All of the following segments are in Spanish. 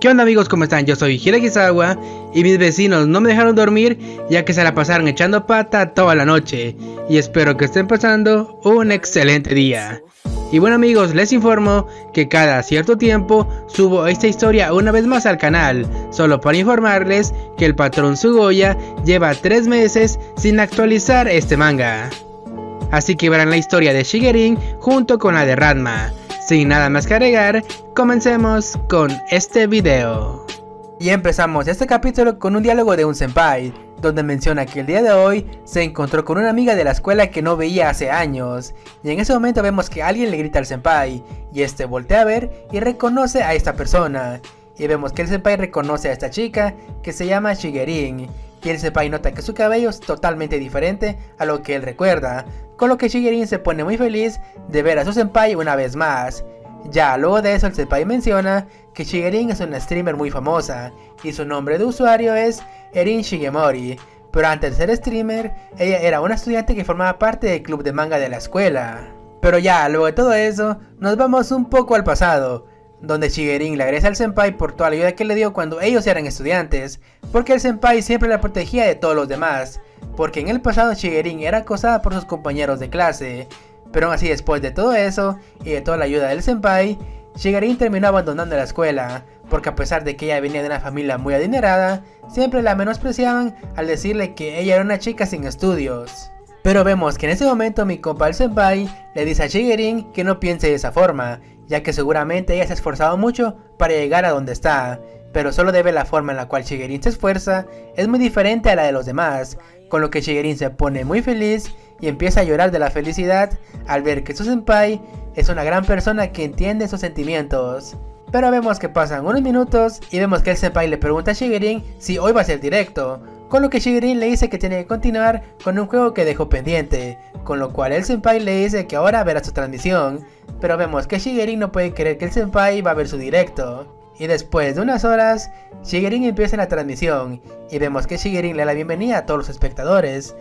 ¿Qué onda amigos? ¿Cómo están? Yo soy Hiragisawa y mis vecinos no me dejaron dormir ya que se la pasaron echando pata toda la noche y espero que estén pasando un excelente día. Y bueno amigos, les informo que cada cierto tiempo subo esta historia una vez más al canal, solo para informarles que el patrón Sugoya lleva 3 meses sin actualizar este manga. Así que verán la historia de Shigerin junto con la de Ranma. Sin nada más que agregar, comencemos con este video. Y empezamos este capítulo con un diálogo de un senpai, donde menciona que el día de hoy se encontró con una amiga de la escuela que no veía hace años. Y en ese momento vemos que alguien le grita al senpai, y este voltea a ver y reconoce a esta persona. Y vemos que el senpai reconoce a esta chica que se llama Shigerin. Y el senpai nota que su cabello es totalmente diferente a lo que él recuerda, con lo que Shigerin se pone muy feliz de ver a su senpai una vez más. Ya luego de eso el senpai menciona que Shigerin es una streamer muy famosa y su nombre de usuario es Erin Shigemori, pero antes de ser streamer ella era una estudiante que formaba parte del club de manga de la escuela. Pero ya luego de todo eso nos vamos un poco al pasado, donde Shigerin le agradece al senpai por toda la ayuda que le dio cuando ellos eran estudiantes, porque el senpai siempre la protegía de todos los demás, porque en el pasado Shigerin era acosada por sus compañeros de clase. Pero aún así, después de todo eso y de toda la ayuda del senpai, Shigerin terminó abandonando la escuela, porque a pesar de que ella venía de una familia muy adinerada, siempre la menospreciaban al decirle que ella era una chica sin estudios. Pero vemos que en ese momento mi compa el senpai le dice a Shigerin que no piense de esa forma, ya que seguramente ella se ha esforzado mucho para llegar a donde está, pero solo debe la forma en la cual Shigerin se esfuerza es muy diferente a la de los demás, con lo que Shigerin se pone muy feliz y empieza a llorar de la felicidad al ver que su senpai es una gran persona que entiende sus sentimientos. Pero vemos que pasan unos minutos y vemos que el senpai le pregunta a Shigerin si hoy va a ser directo, con lo que Shigerin le dice que tiene que continuar con un juego que dejó pendiente, con lo cual el senpai le dice que ahora verá su transmisión, pero vemos que Shigerin no puede creer que el senpai va a ver su directo. Y después de unas horas, Shigerin empieza la transmisión y vemos que Shigerin le da la bienvenida a todos los espectadores.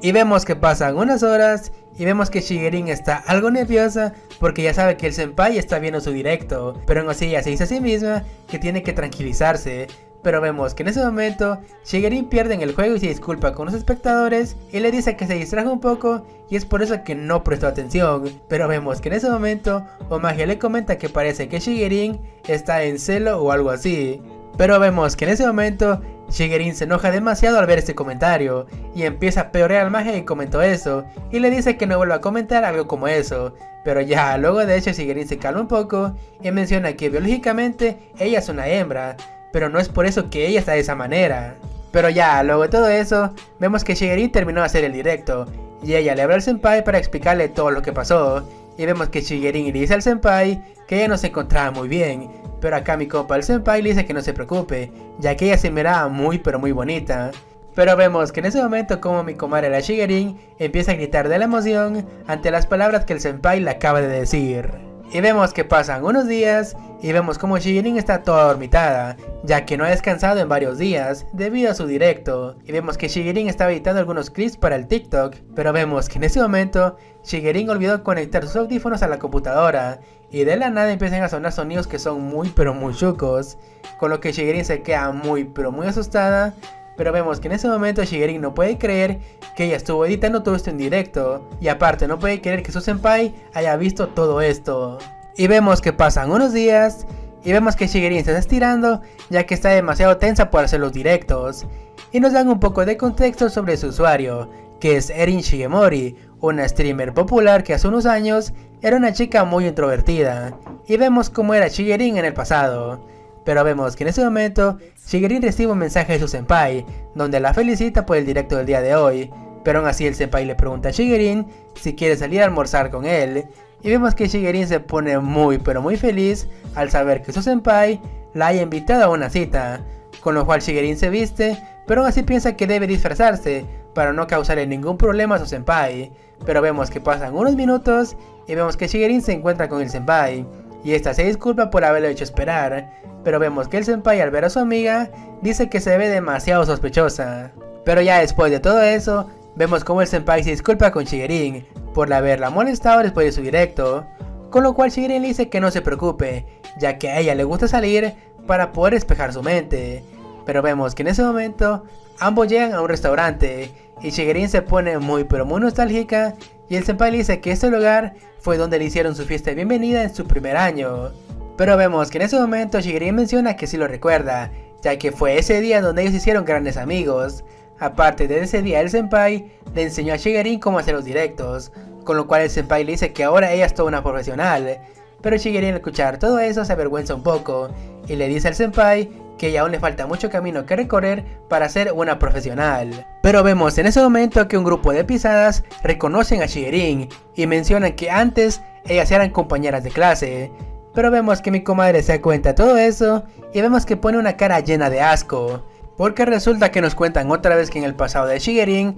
Y vemos que pasan unas horas y vemos que Shigerin está algo nerviosa porque ya sabe que el senpai está viendo su directo, pero aún así ella se dice a sí misma que tiene que tranquilizarse. Pero vemos que en ese momento Shigerin pierde en el juego y se disculpa con los espectadores y le dice que se distrajo un poco y es por eso que no prestó atención. Pero vemos que en ese momento Omage le comenta que parece que Shigerin está en celo o algo así. Pero vemos que en ese momento Shigerin se enoja demasiado al ver este comentario y empieza a peorear al Mage y comentó eso y le dice que no vuelva a comentar algo como eso. Pero ya luego de hecho Shigerin se calma un poco y menciona que biológicamente ella es una hembra, pero no es por eso que ella está de esa manera. Pero ya luego de todo eso vemos que Shigerin terminó de hacer el directo y ella le habla al senpai para explicarle todo lo que pasó. Y vemos que Shigerin le dice al senpai que ella no se encontraba muy bien, pero acá mi compa el senpai le dice que no se preocupe, ya que ella se miraba muy pero muy bonita. Pero vemos que en ese momento como mi comadre la Shigerin empieza a gritar de la emoción ante las palabras que el senpai le acaba de decir. Y vemos que pasan unos días y vemos como Shigerin está toda dormitada, ya que no ha descansado en varios días debido a su directo. Y vemos que Shigerin estaba editando algunos clips para el TikTok, pero vemos que en ese momento Shigerin olvidó conectar sus audífonos a la computadora y de la nada empiezan a sonar sonidos que son muy pero muy chucos, con lo que Shigerin se queda muy pero muy asustada. Pero vemos que en ese momento Shigerin no puede creer que ella estuvo editando todo esto en directo. Y aparte no puede creer que su senpai haya visto todo esto. Y vemos que pasan unos días y vemos que Shigerin se está estirando ya que está demasiado tensa por hacer los directos. Y nos dan un poco de contexto sobre su usuario, que es Erin Shigemori, una streamer popular que hace unos años era una chica muy introvertida. Y vemos cómo era Shigerin en el pasado. Pero vemos que en ese momento Shigerin recibe un mensaje de su senpai, donde la felicita por el directo del día de hoy. Pero aún así el senpai le pregunta a Shigerin si quiere salir a almorzar con él. Y vemos que Shigerin se pone muy pero muy feliz al saber que su senpai la haya invitado a una cita. Con lo cual Shigerin se viste, pero aún así piensa que debe disfrazarse para no causarle ningún problema a su senpai. Pero vemos que pasan unos minutos y vemos que Shigerin se encuentra con el senpai. Y esta se disculpa por haberlo hecho esperar, pero vemos que el senpai al ver a su amiga dice que se ve demasiado sospechosa. Pero ya después de todo eso, vemos como el senpai se disculpa con Shigerin por haberla molestado después de su directo, con lo cual Shigerin le dice que no se preocupe, ya que a ella le gusta salir para poder despejar su mente. Pero vemos que en ese momento ambos llegan a un restaurante y Shigerin se pone muy pero muy nostálgica y el senpai le dice que este lugar fue donde le hicieron su fiesta de bienvenida en su primer año. Pero vemos que en ese momento Shigerin menciona que sí lo recuerda, ya que fue ese día donde ellos hicieron grandes amigos. Aparte de ese día, el senpai le enseñó a Shigerin cómo hacer los directos, con lo cual el senpai le dice que ahora ella es toda una profesional. Pero Shigerin al escuchar todo eso se avergüenza un poco y le dice al senpai que aún le falta mucho camino que recorrer para ser una profesional. Pero vemos en ese momento que un grupo de pisadas reconocen a Shigerin y mencionan que antes ellas eran compañeras de clase. Pero vemos que mi comadre se da cuenta de todo eso y vemos que pone una cara llena de asco, porque resulta que nos cuentan otra vez que en el pasado de Shigerin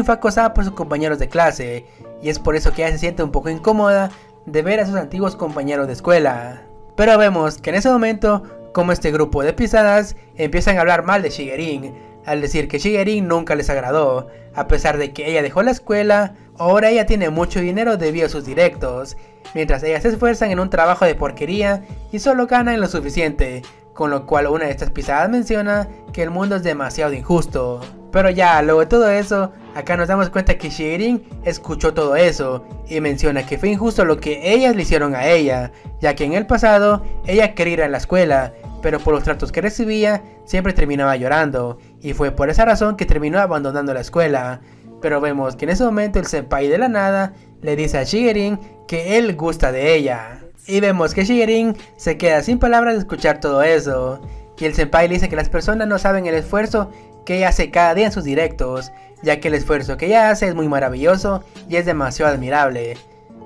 fue acosada por sus compañeros de clase y es por eso que ella se siente un poco incómoda de ver a sus antiguos compañeros de escuela. Pero vemos que en ese momento como este grupo de pisadas empiezan a hablar mal de Shigerin, al decir que Shigerin nunca les agradó, a pesar de que ella dejó la escuela, ahora ella tiene mucho dinero debido a sus directos, mientras ellas se esfuerzan en un trabajo de porquería y solo ganan lo suficiente, con lo cual una de estas pisadas menciona que el mundo es demasiado injusto. Pero ya, luego de todo eso, acá nos damos cuenta que Shigerin escuchó todo eso y menciona que fue injusto lo que ellas le hicieron a ella, ya que en el pasado ella quería ir a la escuela, pero por los tratos que recibía siempre terminaba llorando y fue por esa razón que terminó abandonando la escuela. Pero vemos que en ese momento el senpai de la nada le dice a Shigerin que él gusta de ella. Y vemos que Shigerin se queda sin palabras de escuchar todo eso. Y el senpai le dice que las personas no saben el esfuerzo que ella hace cada día en sus directos, ya que el esfuerzo que ella hace es muy maravilloso y es demasiado admirable.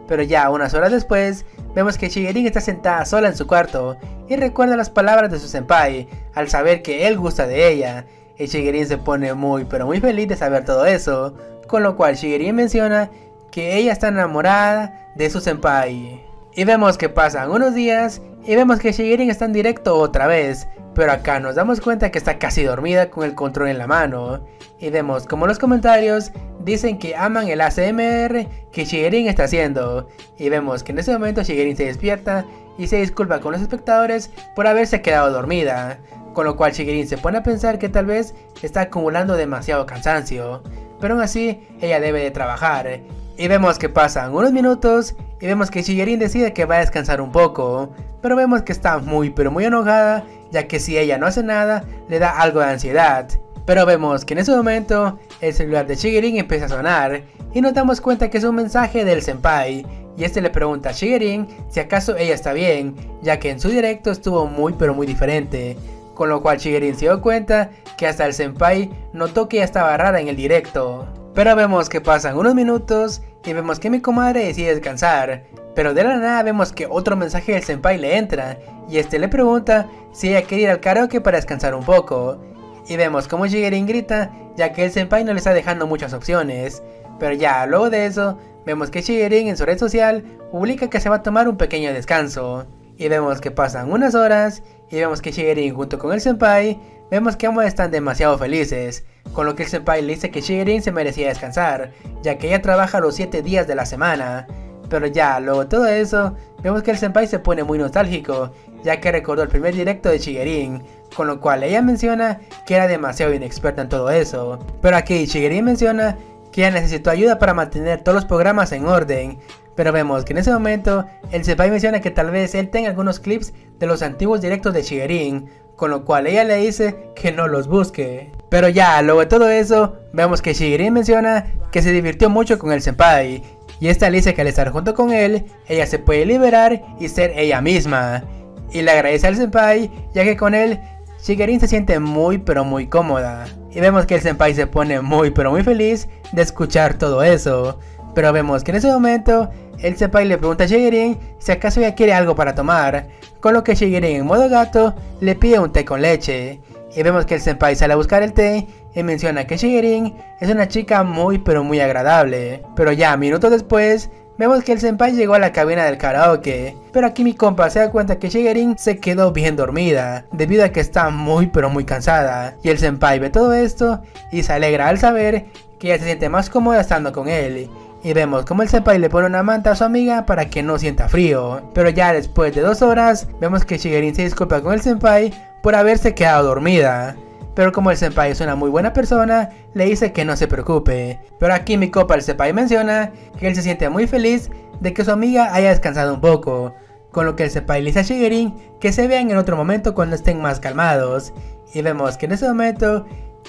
Pero ya unas horas después, vemos que Shigerin está sentada sola en su cuarto y recuerda las palabras de su senpai al saber que él gusta de ella. Y Shigerin se pone muy pero muy feliz de saber todo eso, con lo cual Shigerin menciona que ella está enamorada de su senpai. Y vemos que pasan unos días y vemos que Shigerin está en directo otra vez, pero acá nos damos cuenta que está casi dormida con el control en la mano. Y vemos como los comentarios dicen que aman el ASMR que Shigerin está haciendo. Y vemos que en ese momento Shigerin se despierta y se disculpa con los espectadores por haberse quedado dormida, con lo cual Shigerin se pone a pensar que tal vez está acumulando demasiado cansancio, pero aún así ella debe de trabajar. Y vemos que pasan unos minutos y vemos que Shigerin decide que va a descansar un poco, pero vemos que está muy pero muy enojada, ya que si ella no hace nada le da algo de ansiedad. Pero vemos que en ese momento el celular de Shigerin empieza a sonar y nos damos cuenta que es un mensaje del senpai, y este le pregunta a Shigerin si acaso ella está bien, ya que en su directo estuvo muy pero muy diferente, con lo cual Shigerin se dio cuenta que hasta el senpai notó que ella estaba rara en el directo. Pero vemos que pasan unos minutos y vemos que mi comadre decide descansar, pero de la nada vemos que otro mensaje del senpai le entra y este le pregunta si ella quiere ir al karaoke para descansar un poco. Y vemos como Shigerin grita, ya que el senpai no le está dejando muchas opciones. Pero ya luego de eso, vemos que Shigerin en su red social publica que se va a tomar un pequeño descanso. Y vemos que pasan unas horas y vemos que Shigerin junto con el senpai, vemos que ambos están demasiado felices, con lo que el senpai le dice que Shigerin se merecía descansar, ya que ella trabaja los 7 días de la semana. Pero ya luego de todo eso, vemos que el senpai se pone muy nostálgico, ya que recordó el primer directo de Shigerin, con lo cual ella menciona que era demasiado inexperta en todo eso. Pero aquí Shigerin menciona que ella necesitó ayuda para mantener todos los programas en orden, pero vemos que en ese momento el senpai menciona que tal vez él tenga algunos clips de los antiguos directos de Shigerin, con lo cual ella le dice que no los busque. Pero ya luego de todo eso, vemos que Shigerin menciona que se divirtió mucho con el senpai, y esta le dice que al estar junto con él, ella se puede liberar y ser ella misma. Y le agradece al senpai, ya que con él, Shigerin se siente muy pero muy cómoda. Y vemos que el senpai se pone muy pero muy feliz de escuchar todo eso. Pero vemos que en ese momento, el senpai le pregunta a Shigerin si acaso ella quiere algo para tomar, con lo que Shigerin en modo gato le pide un té con leche. Y vemos que el senpai sale a buscar el té y menciona que Shigerin es una chica muy pero muy agradable. Pero ya minutos después, vemos que el senpai llegó a la cabina del karaoke, pero aquí mi compa se da cuenta que Shigerin se quedó bien dormida, debido a que está muy pero muy cansada. Y el senpai ve todo esto y se alegra al saber que ella se siente más cómoda estando con él. Y vemos como el senpai le pone una manta a su amiga para que no sienta frío. Pero ya después de 2 horas, vemos que Shigerin se disculpa con el senpai por haberse quedado dormida. Pero como el senpai es una muy buena persona, le dice que no se preocupe. Pero aquí mi compa el senpai menciona que él se siente muy feliz de que su amiga haya descansado un poco. Con lo que el senpai le dice a Shigerin que se vean en otro momento cuando estén más calmados. Y vemos que en ese momento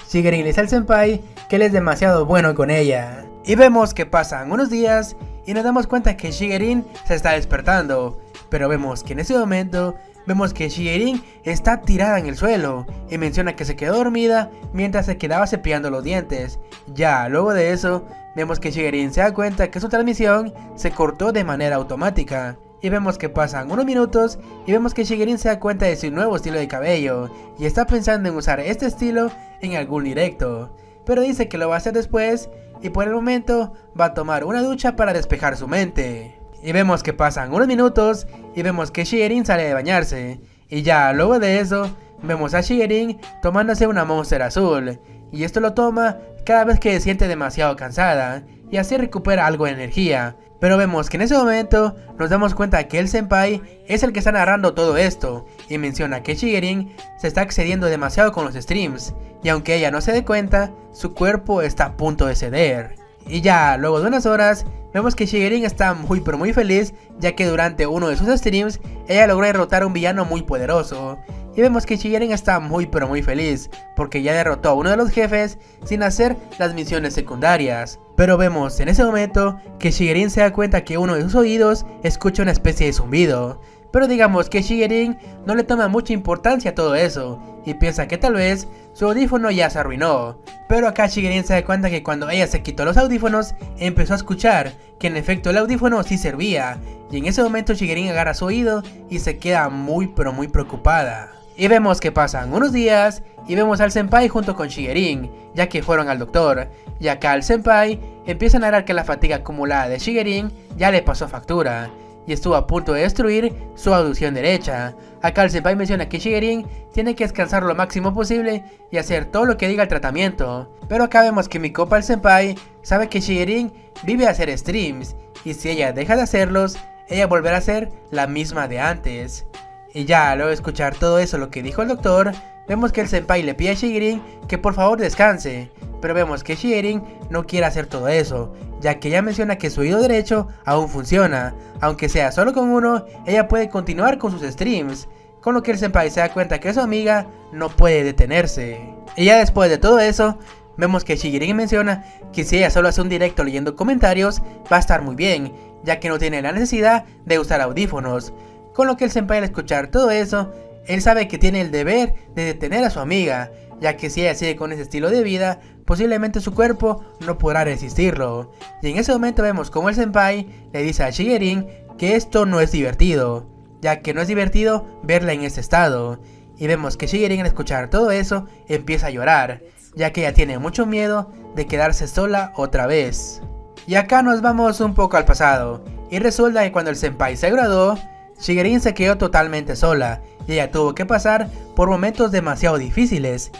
Shigerin le dice al senpai que él es demasiado bueno con ella. Y vemos que pasan unos días y nos damos cuenta que Shigerin se está despertando. Pero vemos que en ese momento vemos que Shigerin está tirada en el suelo y menciona que se quedó dormida mientras se quedaba cepillando los dientes. Ya luego de eso vemos que Shigerin se da cuenta que su transmisión se cortó de manera automática. Y vemos que pasan unos minutos y vemos que Shigerin se da cuenta de su nuevo estilo de cabello y está pensando en usar este estilo en algún directo. Pero dice que lo va a hacer después y por el momento va a tomar una ducha para despejar su mente. Y vemos que pasan unos minutos y vemos que Shigerin sale de bañarse. Y ya luego de eso vemos a Shigerin tomándose una Monster azul. Y esto lo toma cada vez que se siente demasiado cansada y así recupera algo de energía. Pero vemos que en ese momento nos damos cuenta que el senpai es el que está narrando todo esto y menciona que Shigerin se está excediendo demasiado con los streams y aunque ella no se dé cuenta, su cuerpo está a punto de ceder. Y ya luego de unas horas vemos que Shigerin está muy pero muy feliz ya que durante uno de sus streams ella logró derrotar a un villano muy poderoso. Y vemos que Shigerin está muy pero muy feliz porque ya derrotó a uno de los jefes sin hacer las misiones secundarias. Pero vemos en ese momento que Shigerin se da cuenta que uno de sus oídos escucha una especie de zumbido. Pero digamos que Shigerin no le toma mucha importancia a todo eso y piensa que tal vez su audífono ya se arruinó. Pero acá Shigerin se da cuenta que cuando ella se quitó los audífonos empezó a escuchar que en efecto el audífono sí servía. Y en ese momento Shigerin agarra su oído y se queda muy pero muy preocupada. Y vemos que pasan unos días y vemos al senpai junto con Shigerin, ya que fueron al doctor. Y acá el senpai empieza a narrar que la fatiga acumulada de Shigerin ya le pasó factura y estuvo a punto de destruir su audición derecha. Acá el senpai menciona que Shigerin tiene que descansar lo máximo posible y hacer todo lo que diga el tratamiento. Pero acá vemos que mi compa el senpai sabe que Shigerin vive a hacer streams y si ella deja de hacerlos, ella volverá a ser la misma de antes. Y ya luego de escuchar todo eso lo que dijo el doctor, vemos que el senpai le pide a Shigerin que por favor descanse. Pero vemos que Shigerin no quiere hacer todo eso, ya que ella menciona que su oído derecho aún funciona. Aunque sea solo con uno, ella puede continuar con sus streams. Con lo que el senpai se da cuenta que su amiga no puede detenerse. Y ya después de todo eso, vemos que Shigerin menciona que si ella solo hace un directo leyendo comentarios, va a estar muy bien, ya que no tiene la necesidad de usar audífonos. Con lo que el senpai al escuchar todo eso, él sabe que tiene el deber de detener a su amiga, ya que si ella sigue con ese estilo de vida, posiblemente su cuerpo no podrá resistirlo. Y en ese momento vemos como el senpai le dice a Shigerin que esto no es divertido, ya que no es divertido verla en ese estado. Y vemos que Shigerin al escuchar todo eso empieza a llorar, ya que ella tiene mucho miedo de quedarse sola otra vez. Y acá nos vamos un poco al pasado, y resulta que cuando el senpai se graduó, Shigerin se quedó totalmente sola y ella tuvo que pasar por momentos demasiado difíciles.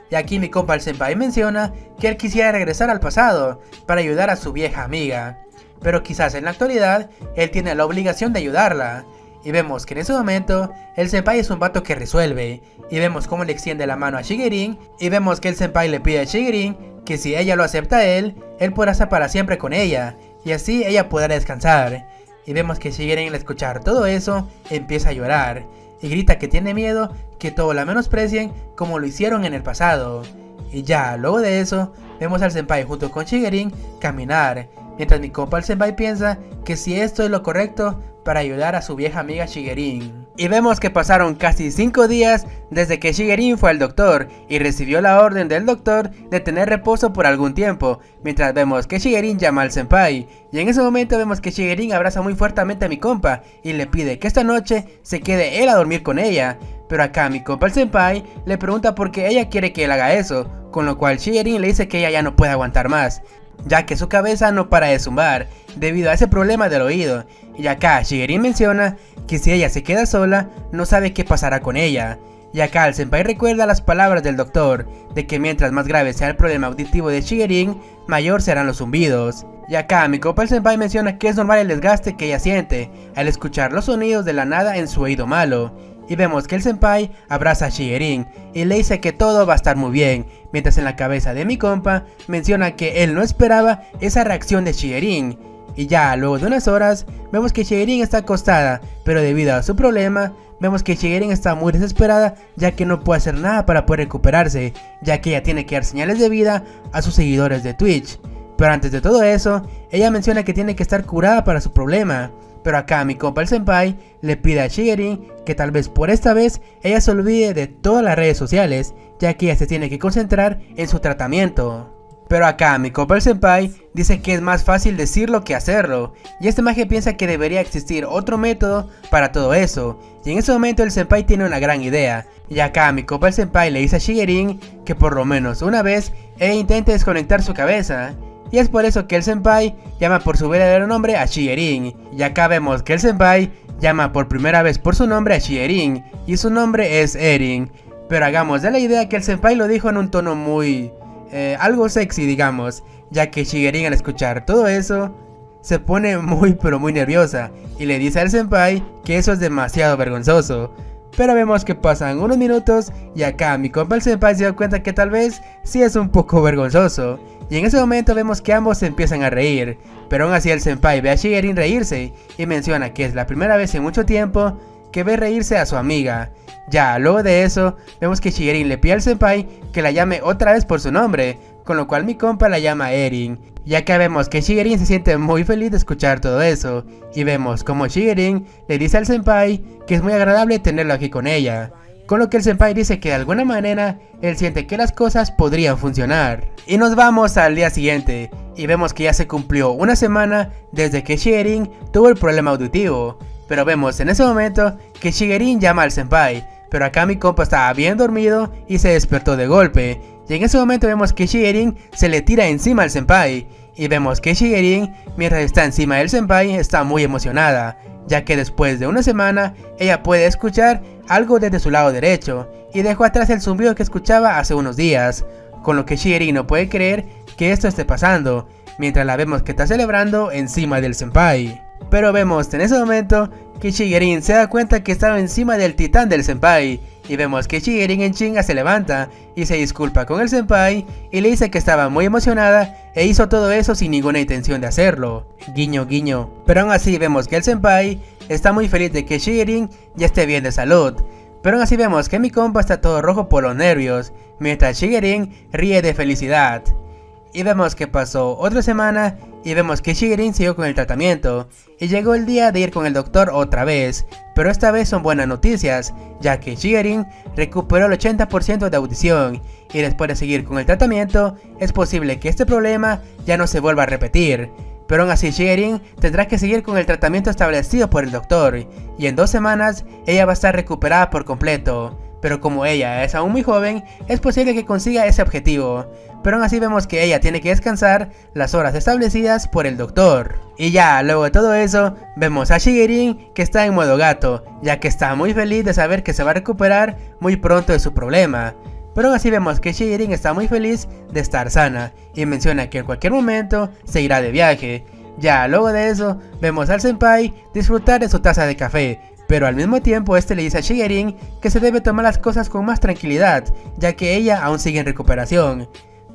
Y aquí mi compa el senpai menciona que él quisiera regresar al pasado para ayudar a su vieja amiga, pero quizás en la actualidad él tiene la obligación de ayudarla. Y vemos que en ese momento el senpai es un vato que resuelve y vemos cómo le extiende la mano a Shigerin y vemos que el senpai le pide a Shigerin que si ella lo acepta a él podrá estar para siempre con ella y así ella podrá descansar. Y vemos que Shigerin al escuchar todo eso empieza a llorar y grita que tiene miedo que todos la menosprecien como lo hicieron en el pasado. Y ya luego de eso vemos al senpai junto con Shigerin caminar, mientras mi compa el senpai piensa que si esto es lo correcto para ayudar a su vieja amiga Shigerin. Y vemos que pasaron casi 5 días desde que Shigerin fue al doctor y recibió la orden del doctor de tener reposo por algún tiempo, mientras vemos que Shigerin llama al senpai. Y en ese momento vemos que Shigerin abraza muy fuertemente a mi compa y le pide que esta noche se quede él a dormir con ella. Pero acá mi compa el senpai le pregunta por qué ella quiere que él haga eso, con lo cual Shigerin le dice que ella ya no puede aguantar más, ya que su cabeza no para de zumbar debido a ese problema del oído. Y acá Shigerin menciona que si ella se queda sola no sabe qué pasará con ella. Y acá el senpai recuerda las palabras del doctor de que mientras más grave sea el problema auditivo de Shigerin, mayor serán los zumbidos. Y acá mi compa el senpai menciona que es normal el desgaste que ella siente al escuchar los sonidos de la nada en su oído malo. Y vemos que el senpai abraza a Shigerin y le dice que todo va a estar muy bien, mientras en la cabeza de mi compa menciona que él no esperaba esa reacción de Shigerin. Y ya luego de unas horas vemos que Shigerin está acostada, pero debido a su problema vemos que Shigerin está muy desesperada, ya que no puede hacer nada para poder recuperarse, ya que ella tiene que dar señales de vida a sus seguidores de Twitch. Pero antes de todo eso, ella menciona que tiene que estar curada para su problema. Pero acá mi compa el senpai le pide a Shigerin que tal vez por esta vez ella se olvide de todas las redes sociales, ya que ella se tiene que concentrar en su tratamiento. Pero acá mi compa el senpai dice que es más fácil decirlo que hacerlo, y este maje piensa que debería existir otro método para todo eso, y en ese momento el senpai tiene una gran idea, y acá mi compa el senpai le dice a Shigerin que por lo menos una vez ella intente desconectar su cabeza. Y es por eso que el senpai llama por su verdadero nombre a Shigerin. Y acá vemos que el senpai llama por primera vez por su nombre a Shigerin, y su nombre es Erin. Pero hagamos de la idea que el senpai lo dijo en un tono muy... algo sexy, digamos, ya que Shigerin al escuchar todo eso se pone muy pero muy nerviosa y le dice al senpai que eso es demasiado vergonzoso. Pero vemos que pasan unos minutos y acá mi compa el senpai se da cuenta que tal vez sí es un poco vergonzoso. Y en ese momento vemos que ambos se empiezan a reír, pero aún así el senpai ve a Shigerin reírse y menciona que es la primera vez en mucho tiempo que ve reírse a su amiga. Ya luego de eso vemos que Shigerin le pide al senpai que la llame otra vez por su nombre, con lo cual mi compa la llama Erin. Y acá vemos que Shigerin se siente muy feliz de escuchar todo eso, y vemos como Shigerin le dice al senpai que es muy agradable tenerlo aquí con ella, con lo que el senpai dice que de alguna manera él siente que las cosas podrían funcionar. Y nos vamos al día siguiente, y vemos que ya se cumplió una semana desde que Shigerin tuvo el problema auditivo, pero vemos en ese momento que Shigerin llama al senpai, pero acá mi compa estaba bien dormido y se despertó de golpe. Y en ese momento vemos que Shigerin se le tira encima al senpai. Y vemos que Shigerin, mientras está encima del senpai, está muy emocionada, ya que después de una semana, ella puede escuchar algo desde su lado derecho, y dejó atrás el zumbido que escuchaba hace unos días, con lo que Shigerin no puede creer que esto esté pasando, mientras la vemos que está celebrando encima del senpai. Pero vemos en ese momento que Shigerin se da cuenta que estaba encima del titán del senpai, y vemos que Shigerin en chinga se levanta y se disculpa con el senpai y le dice que estaba muy emocionada e hizo todo eso sin ninguna intención de hacerlo, guiño guiño. Pero aún así vemos que el senpai está muy feliz de que Shigerin ya esté bien de salud, pero aún así vemos que mi compa está todo rojo por los nervios, mientras Shigerin ríe de felicidad. Y vemos que pasó otra semana y vemos que Shigerin siguió con el tratamiento y llegó el día de ir con el doctor otra vez, pero esta vez son buenas noticias, ya que Shigerin recuperó el 80% de audición y después de seguir con el tratamiento es posible que este problema ya no se vuelva a repetir. Pero aún así Shigerin tendrá que seguir con el tratamiento establecido por el doctor y en 2 semanas ella va a estar recuperada por completo. Pero como ella es aún muy joven, es posible que consiga ese objetivo. Pero aún así vemos que ella tiene que descansar las horas establecidas por el doctor. Y ya, luego de todo eso, vemos a Shigerin que está en modo gato, ya que está muy feliz de saber que se va a recuperar muy pronto de su problema. Pero aún así vemos que Shigerin está muy feliz de estar sana, y menciona que en cualquier momento se irá de viaje. Ya, luego de eso, vemos al senpai disfrutar de su taza de café, pero al mismo tiempo este le dice a Shigerin que se debe tomar las cosas con más tranquilidad, ya que ella aún sigue en recuperación.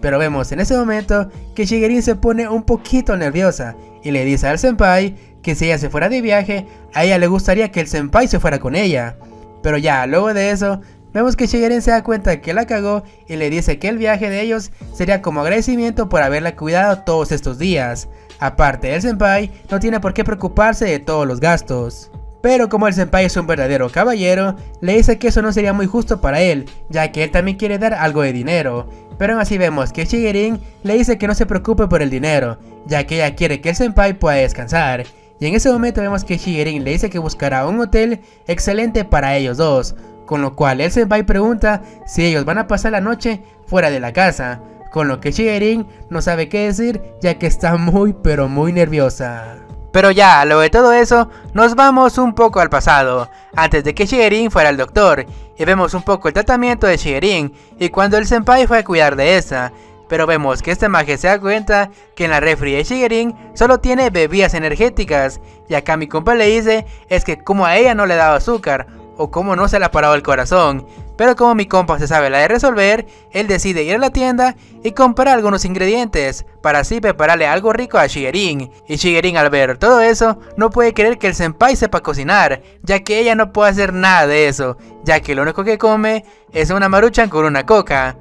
Pero vemos en ese momento que Shigerin se pone un poquito nerviosa y le dice al senpai que si ella se fuera de viaje, a ella le gustaría que el senpai se fuera con ella. Pero ya luego de eso, vemos que Shigerin se da cuenta que la cagó y le dice que el viaje de ellos sería como agradecimiento por haberla cuidado todos estos días. Aparte, el senpai no tiene por qué preocuparse de todos los gastos. Pero como el senpai es un verdadero caballero, le dice que eso no sería muy justo para él, ya que él también quiere dar algo de dinero. Pero aún así vemos que Shigerin le dice que no se preocupe por el dinero, ya que ella quiere que el senpai pueda descansar. Y en ese momento vemos que Shigerin le dice que buscará un hotel excelente para ellos dos, con lo cual el senpai pregunta si ellos van a pasar la noche fuera de la casa, con lo que Shigerin no sabe qué decir, ya que está muy pero muy nerviosa. Pero ya, luego de todo eso, nos vamos un poco al pasado, antes de que Shigerin fuera al doctor, y vemos un poco el tratamiento de Shigerin, y cuando el senpai fue a cuidar de esa, Pero vemos que este maje se da cuenta que en la refri de Shigerin solo tiene bebidas energéticas. Y acá mi compa le dice es que como a ella no le daba azúcar, o como no se le ha parado el corazón. Pero como mi compa se sabe la de resolver, él decide ir a la tienda y comprar algunos ingredientes para así prepararle algo rico a Shigerin. Y Shigerin, al ver todo eso, no puede creer que el senpai sepa cocinar, ya que ella no puede hacer nada de eso, ya que lo único que come es una maruchan con una coca.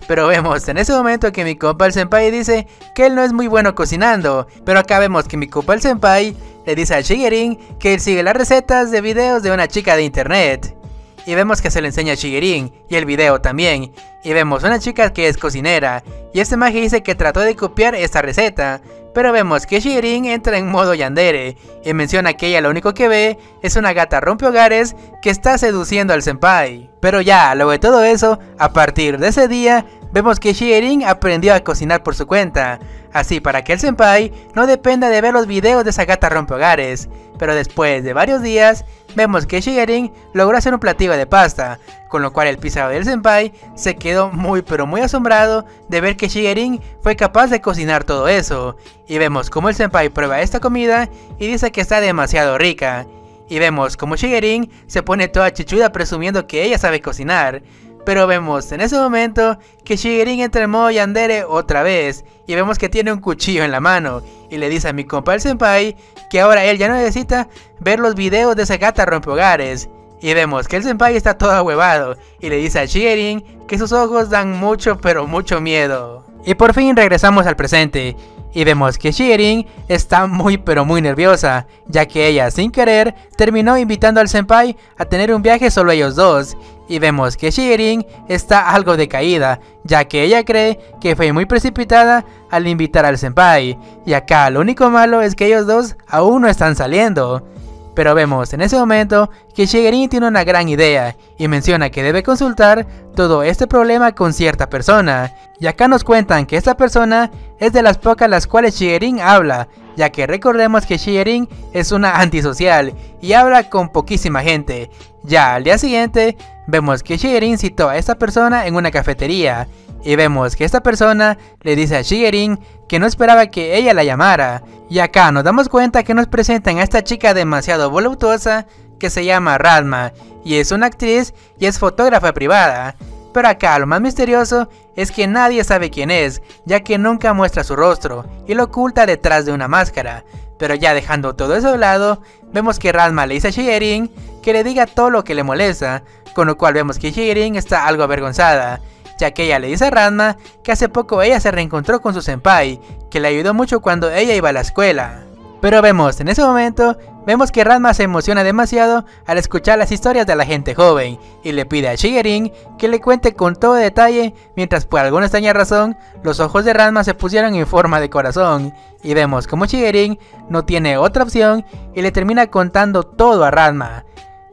Pero vemos en ese momento que mi compa el senpai dice que él no es muy bueno cocinando. Pero acá vemos que mi compa el senpai le dice a Shigerin que él sigue las recetas de videos de una chica de internet. Y vemos que se le enseña a Shigerin y el video también. Y vemos una chica que es cocinera. Y este maje dice que trató de copiar esta receta. Pero vemos que Shigerin entra en modo yandere y menciona que ella lo único que ve es una gata rompehogares que está seduciendo al senpai. Pero ya, luego de todo eso, a partir de ese día, vemos que Shigerin aprendió a cocinar por su cuenta, así para que el senpai no dependa de ver los videos de esa gata rompehogares. Pero después de varios días, vemos que Shigerin logró hacer un platillo de pasta, con lo cual el pisado del senpai se quedó muy asombrado de ver que Shigerin fue capaz de cocinar todo eso. Y vemos como el senpai prueba esta comida y dice que está demasiado rica. Y vemos como Shigerin se pone toda chichuda presumiendo que ella sabe cocinar. Pero vemos en ese momento que Shigerin entra en modo yandere otra vez y vemos que tiene un cuchillo en la mano y le dice a mi compa el senpai que ahora él ya no necesita ver los videos de esa gata rompehogares. Y vemos que el senpai está todo ahuevado y le dice a Shigerin que sus ojos dan mucho mucho miedo. Y por fin regresamos al presente. Y vemos que Shigerin está muy nerviosa, ya que ella sin querer terminó invitando al senpai a tener un viaje solo ellos dos. Y vemos que Shigerin está algo decaída, ya que ella cree que fue muy precipitada al invitar al senpai. Y acá lo único malo es que ellos dos aún no están saliendo. Pero vemos en ese momento que Shigerin tiene una gran idea y menciona que debe consultar todo este problema con cierta persona. Y acá nos cuentan que esta persona es de las pocas las cuales Shigerin habla, ya que recordemos que Shigerin es una antisocial y habla con poquísima gente. Ya al día siguiente vemos que Shigerin citó a esta persona en una cafetería y vemos que esta persona le dice a Shigerin que no esperaba que ella la llamara. Y acá nos damos cuenta que nos presentan a esta chica demasiado voluptuosa que se llama Ranma y es una actriz y es fotógrafa privada. Pero acá lo más misterioso es que nadie sabe quién es, ya que nunca muestra su rostro y lo oculta detrás de una máscara. Pero ya dejando todo eso de lado, vemos que Ranma le dice a Shigerin que le diga todo lo que le molesta, con lo cual vemos que Shigerin está algo avergonzada, ya que ella le dice a Ranma que hace poco ella se reencontró con su senpai, que le ayudó mucho cuando ella iba a la escuela. Pero vemos en ese momento, vemos que Ranma se emociona demasiado al escuchar las historias de la gente joven y le pide a Shigerin que le cuente con todo detalle, mientras por alguna extraña razón los ojos de Ranma se pusieron en forma de corazón. Y vemos como Shigerin no tiene otra opción y le termina contando todo a Ranma.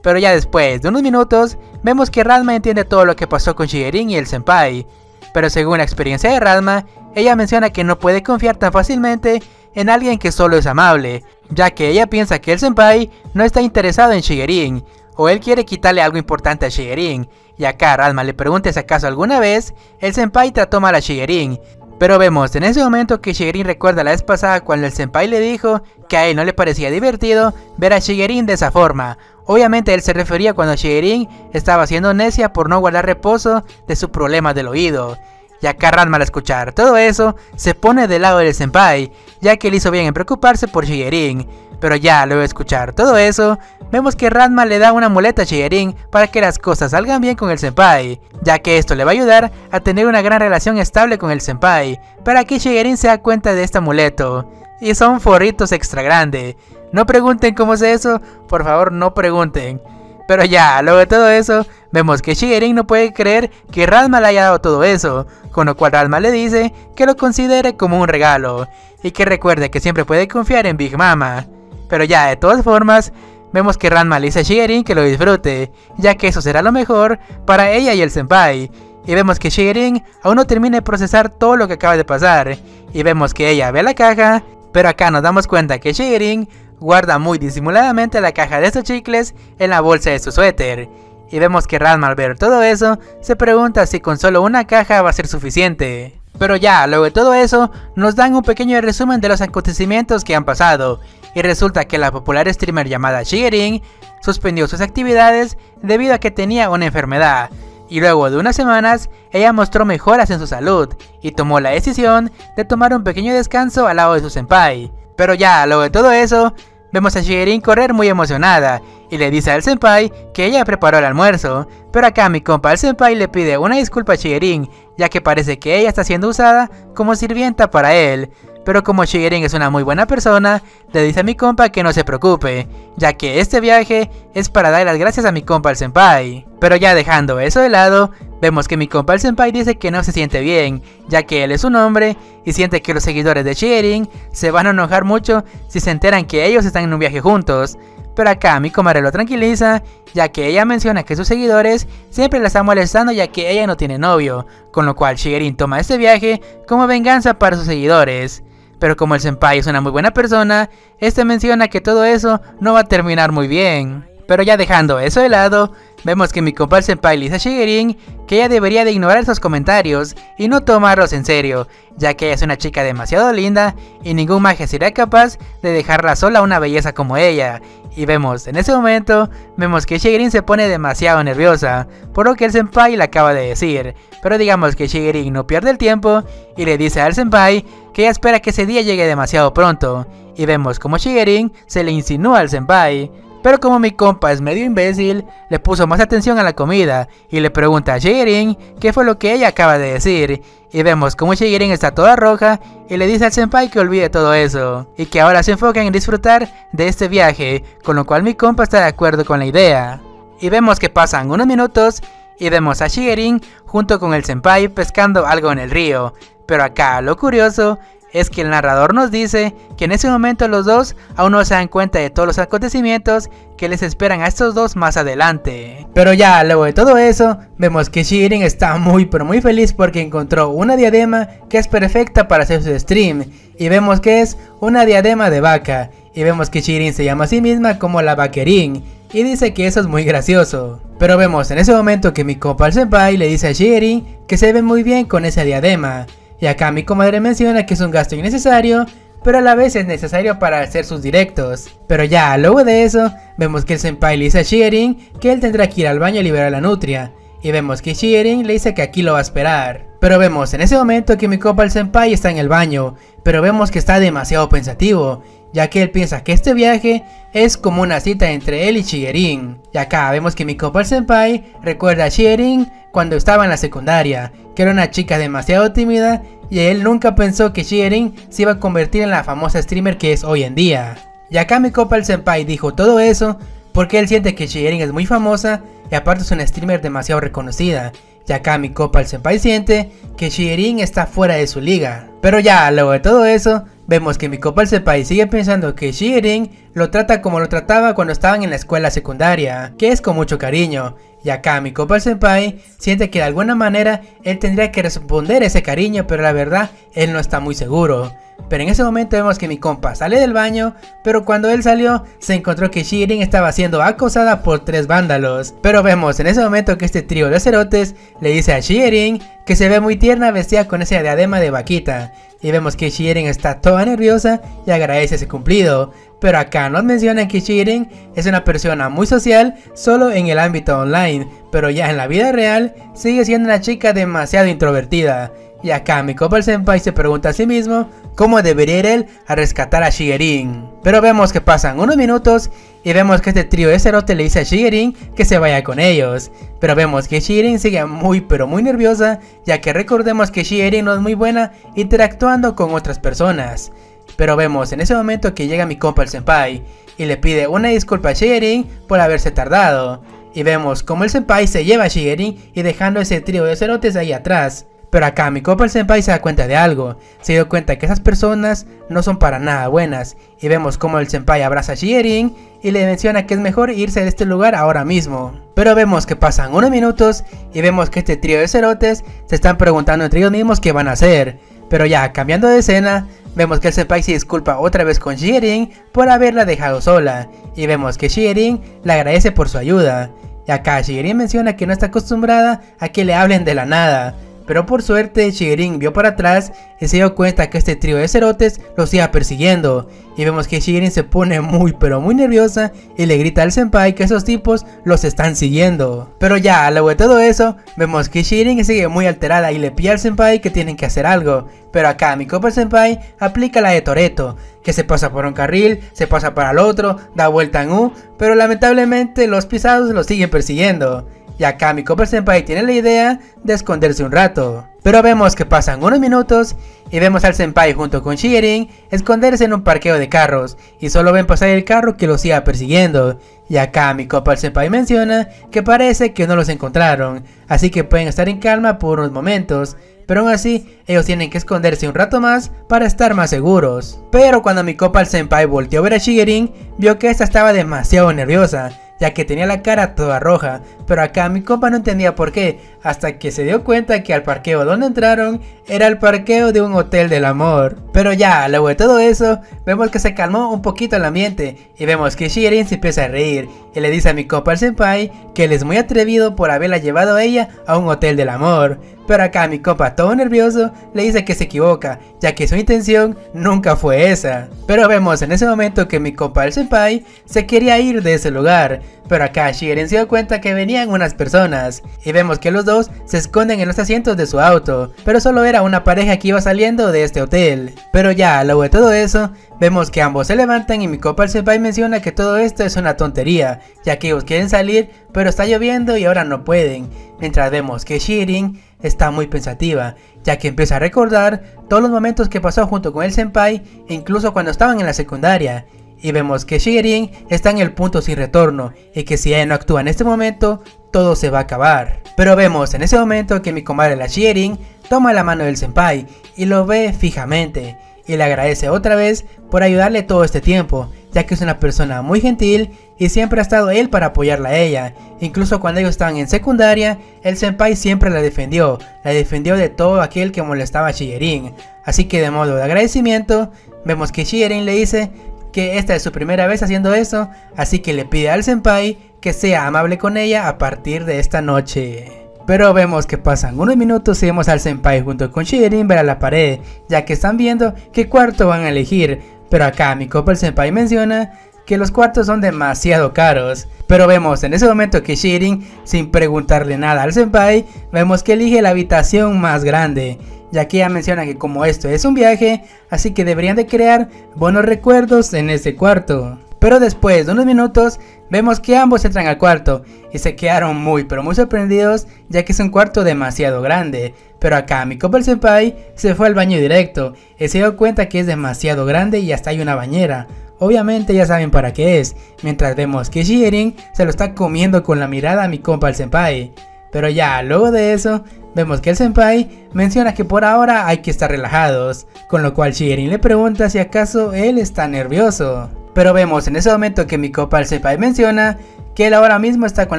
Pero ya después de unos minutos, vemos que Ranma entiende todo lo que pasó con Shigerin y el senpai. Pero según la experiencia de Ranma, ella menciona que no puede confiar tan fácilmente en alguien que solo es amable, ya que ella piensa que el senpai no está interesado en Shigerin, o él quiere quitarle algo importante a Shigerin. Y acá Ranma le pregunta si acaso alguna vez el senpai trató mal a Shigerin. Pero vemos en ese momento que Shigerin recuerda la vez pasada cuando el senpai le dijo que a él no le parecía divertido ver a Shigerin de esa forma. Obviamente él se refería cuando Shigerin estaba siendo necia por no guardar reposo de su problema del oído. Y acá Ranma al escuchar todo eso se pone del lado del senpai, ya que él hizo bien en preocuparse por Shigerin. Pero ya luego de escuchar todo eso, vemos que Ranma le da una muleta a Shigerin para que las cosas salgan bien con el senpai, ya que esto le va a ayudar a tener una gran relación estable con el senpai, para que Shigerin se da cuenta de este amuleto. Y son forritos extra grande. No pregunten cómo es eso, por favor no pregunten. Pero ya, luego de todo eso, vemos que Shigerin no puede creer que Ranma le haya dado todo eso, con lo cual Ranma le dice que lo considere como un regalo, y que recuerde que siempre puede confiar en Big Mama. Pero ya, de todas formas, vemos que Ranma le dice a Shigerin que lo disfrute, ya que eso será lo mejor para ella y el senpai. Y vemos que Shigerin aún no termina de procesar todo lo que acaba de pasar, y vemos que ella ve la caja, pero acá nos damos cuenta que Shigerin guarda muy disimuladamente la caja de estos chicles en la bolsa de su suéter. Y vemos que Ranma al ver todo eso, se pregunta si con solo una caja va a ser suficiente. Pero ya, luego de todo eso, nos dan un pequeño resumen de los acontecimientos que han pasado. Y resulta que la popular streamer llamada Shigerin suspendió sus actividades debido a que tenía una enfermedad. Y luego de unas semanas, ella mostró mejoras en su salud y tomó la decisión de tomar un pequeño descanso al lado de su senpai. Pero ya, luego de todo eso, vemos a Shigerin correr muy emocionada y le dice al senpai que ella preparó el almuerzo. Pero acá mi compa el senpai le pide una disculpa a Shigerin, ya que parece que ella está siendo usada como sirvienta para él. Pero como Shigerin es una muy buena persona, le dice a mi compa que no se preocupe, ya que este viaje es para dar las gracias a mi compa el senpai. Pero ya dejando eso de lado, vemos que mi compa el senpai dice que no se siente bien, ya que él es un hombre y siente que los seguidores de Shigerin se van a enojar mucho si se enteran que ellos están en un viaje juntos. Pero acá mi comadre lo tranquiliza, ya que ella menciona que sus seguidores siempre la están molestando ya que ella no tiene novio, con lo cual Shigerin toma este viaje como venganza para sus seguidores. Pero como el senpai es una muy buena persona, este menciona que todo eso no va a terminar muy bien. Pero ya dejando eso de lado, vemos que mi compa el senpai le dice a Shigerin que ella debería de ignorar esos comentarios y no tomarlos en serio, ya que ella es una chica demasiado linda y ningún magia sería capaz de dejarla sola a una belleza como ella. Y vemos, en ese momento, vemos que Shigerin se pone demasiado nerviosa por lo que el senpai le acaba de decir. Pero digamos que Shigerin no pierde el tiempo y le dice al senpai que ella espera que ese día llegue demasiado pronto. Y vemos como Shigerin se le insinúa al senpai. Pero como mi compa es medio imbécil, le puso más atención a la comida y le pregunta a Shigerin qué fue lo que ella acaba de decir. Y vemos como Shigerin está toda roja y le dice al senpai que olvide todo eso y que ahora se enfoquen en disfrutar de este viaje, con lo cual mi compa está de acuerdo con la idea. Y vemos que pasan unos minutos y vemos a Shigerin junto con el senpai pescando algo en el río. Pero acá lo curioso es que el narrador nos dice que en ese momento los dos aún no se dan cuenta de todos los acontecimientos que les esperan a estos dos más adelante. Pero ya luego de todo eso, vemos que Shigerin está muy feliz porque encontró una diadema que es perfecta para hacer su stream. Y vemos que es una diadema de vaca. Y vemos que Shigerin se llama a sí misma como la Vaquerín. Y dice que eso es muy gracioso. Pero vemos en ese momento que mi compa el senpai le dice a Shigerin que se ve muy bien con esa diadema. Y acá mi comadre menciona que es un gasto innecesario, pero a la vez es necesario para hacer sus directos. Pero ya luego de eso, vemos que el senpai le dice a Shigerin que él tendrá que ir al baño a liberar la nutria. Y vemos que Shigerin le dice que aquí lo va a esperar. Pero vemos en ese momento que mi compa el senpai está en el baño, pero vemos que está demasiado pensativo, ya que él piensa que este viaje es como una cita entre él y Shigerin. Y acá vemos que mi compa el senpai recuerda a Shigerin cuando estaba en la secundaria, que era una chica demasiado tímida y él nunca pensó que Shigerin se iba a convertir en la famosa streamer que es hoy en día. Y acá mi compa el senpai dijo todo eso porque él siente que Shigerin es muy famosa y aparte es una streamer demasiado reconocida. Y acá mi compa el senpai siente que Shigerin está fuera de su liga. Pero ya luego de todo eso, vemos que mi compa el senpai sigue pensando que Shigerin lo trata como lo trataba cuando estaban en la escuela secundaria, que es con mucho cariño. Y acá mi compa el senpai siente que de alguna manera él tendría que responder ese cariño, pero la verdad él no está muy seguro. Pero en ese momento vemos que mi compa sale del baño, pero cuando él salió se encontró que Shigerin estaba siendo acosada por 3 vándalos. Pero vemos en ese momento que este trío de cerotes le dice a Shigerin que se ve muy tierna vestida con ese diadema de vaquita. Y vemos que Shigerin está toda nerviosa y agradece ese cumplido. Pero acá nos mencionan que Shigerin es una persona muy social solo en el ámbito online, pero ya en la vida real sigue siendo una chica demasiado introvertida. Y acá mi compa el senpai se pregunta a sí mismo cómo debería ir él a rescatar a Shigerin. Pero vemos que pasan unos minutos y vemos que este trío de cerote le dice a Shigerin que se vaya con ellos. Pero vemos que Shigerin sigue muy nerviosa, ya que recordemos que Shigerin no es muy buena interactuando con otras personas. Pero vemos en ese momento que llega mi compa el senpai y le pide una disculpa a Shigerin por haberse tardado. Y vemos como el senpai se lleva a Shigerin y dejando ese trío de cerotes ahí atrás. Pero acá mi compa el senpai se da cuenta de algo, se dio cuenta que esas personas no son para nada buenas. Y vemos como el senpai abraza a Shigerin y le menciona que es mejor irse de este lugar ahora mismo. Pero vemos que pasan unos minutos y vemos que este trío de cerotes se están preguntando entre ellos mismos qué van a hacer. Pero ya cambiando de escena, vemos que el senpai se disculpa otra vez con Shigerin por haberla dejado sola. Y vemos que Shigerin le agradece por su ayuda. Y acá Shigerin menciona que no está acostumbrada a que le hablen de la nada. pero por suerte Shigerin vio para atrás y se dio cuenta que este trío de cerotes los iba persiguiendo. Y vemos que Shigerin se pone muy nerviosa y le grita al senpai que esos tipos los están siguiendo. Pero ya, luego de todo eso, vemos que Shigerin sigue muy alterada y le pide al senpai que tienen que hacer algo. Pero acá mi compa el senpai aplica la de Toretto, que se pasa por un carril, se pasa para el otro, da vuelta en U, pero lamentablemente los pisados los siguen persiguiendo. Y acá mi compa el senpai tiene la idea de esconderse un rato. Pero vemos que pasan unos minutos y vemos al senpai junto con Shigerin esconderse en un parqueo de carros y solo ven pasar el carro que los iba persiguiendo. Y acá mi compa el senpai menciona que parece que no los encontraron, así que pueden estar en calma por unos momentos. Pero aún así, ellos tienen que esconderse un rato más para estar más seguros. Pero cuando mi compa el senpai volteó a ver a Shigerin, vio que esta estaba demasiado nerviosa, ya que tenía la cara toda roja, pero acá mi compa no entendía por qué, hasta que se dio cuenta que al parqueo donde entraron era el parqueo de un hotel del amor. Pero ya, luego de todo eso, vemos que se calmó un poquito el ambiente, y vemos que Shigerin se empieza a reír, y le dice a mi compa el senpai que él es muy atrevido por haberla llevado a ella a un hotel del amor. Pero acá mi compa todo nervioso le dice que se equivoca, ya que su intención nunca fue esa. Pero vemos en ese momento que mi compa el senpai se quería ir de ese lugar, pero acá Shigerin se dio cuenta que venían unas personas, y vemos que los dos se esconden en los asientos de su auto, pero solo era una pareja que iba saliendo de este hotel. Pero ya, luego de todo eso, vemos que ambos se levantan y mi compa el senpai menciona que todo esto es una tontería, ya que ellos quieren salir, pero está lloviendo y ahora no pueden. Mientras vemos que Shigerin está muy pensativa, ya que empieza a recordar todos los momentos que pasó junto con el senpai, incluso cuando estaban en la secundaria. Y vemos que Shigerin está en el punto sin retorno, y que si ella no actúa en este momento, todo se va a acabar. Pero vemos en ese momento que mi comadre la Shigerin toma la mano del senpai y lo ve fijamente, y le agradece otra vez por ayudarle todo este tiempo, ya que es una persona muy gentil y siempre ha estado él para apoyarla a ella. Incluso cuando ellos estaban en secundaria, el senpai siempre la defendió de todo aquel que molestaba a Shigerin. Así que de modo de agradecimiento, vemos que Shigerin le dice que esta es su primera vez haciendo eso, así que le pide al senpai que sea amable con ella a partir de esta noche. Pero vemos que pasan unos minutos y vemos al senpai junto con Shigerin ver a la pared, ya que están viendo qué cuarto van a elegir. Pero acá mi compa el senpai menciona que los cuartos son demasiado caros. Pero vemos en ese momento que Shigerin, sin preguntarle nada al senpai, vemos que elige la habitación más grande, ya que ella menciona que como esto es un viaje, así que deberían de crear buenos recuerdos en ese cuarto. Pero después de unos minutos, vemos que ambos entran al cuarto y se quedaron muy sorprendidos, ya que es un cuarto demasiado grande. Pero acá mi compa el senpai se fue al baño directo y se dio cuenta que es demasiado grande y hasta hay una bañera. Obviamente ya saben para qué es, mientras vemos que Shigerin se lo está comiendo con la mirada a mi compa el senpai. Pero ya luego de eso, vemos que el senpai menciona que por ahora hay que estar relajados, con lo cual Shigerin le pregunta si acaso él está nervioso. Pero vemos en ese momento que mi compa el senpai menciona que él ahora mismo está con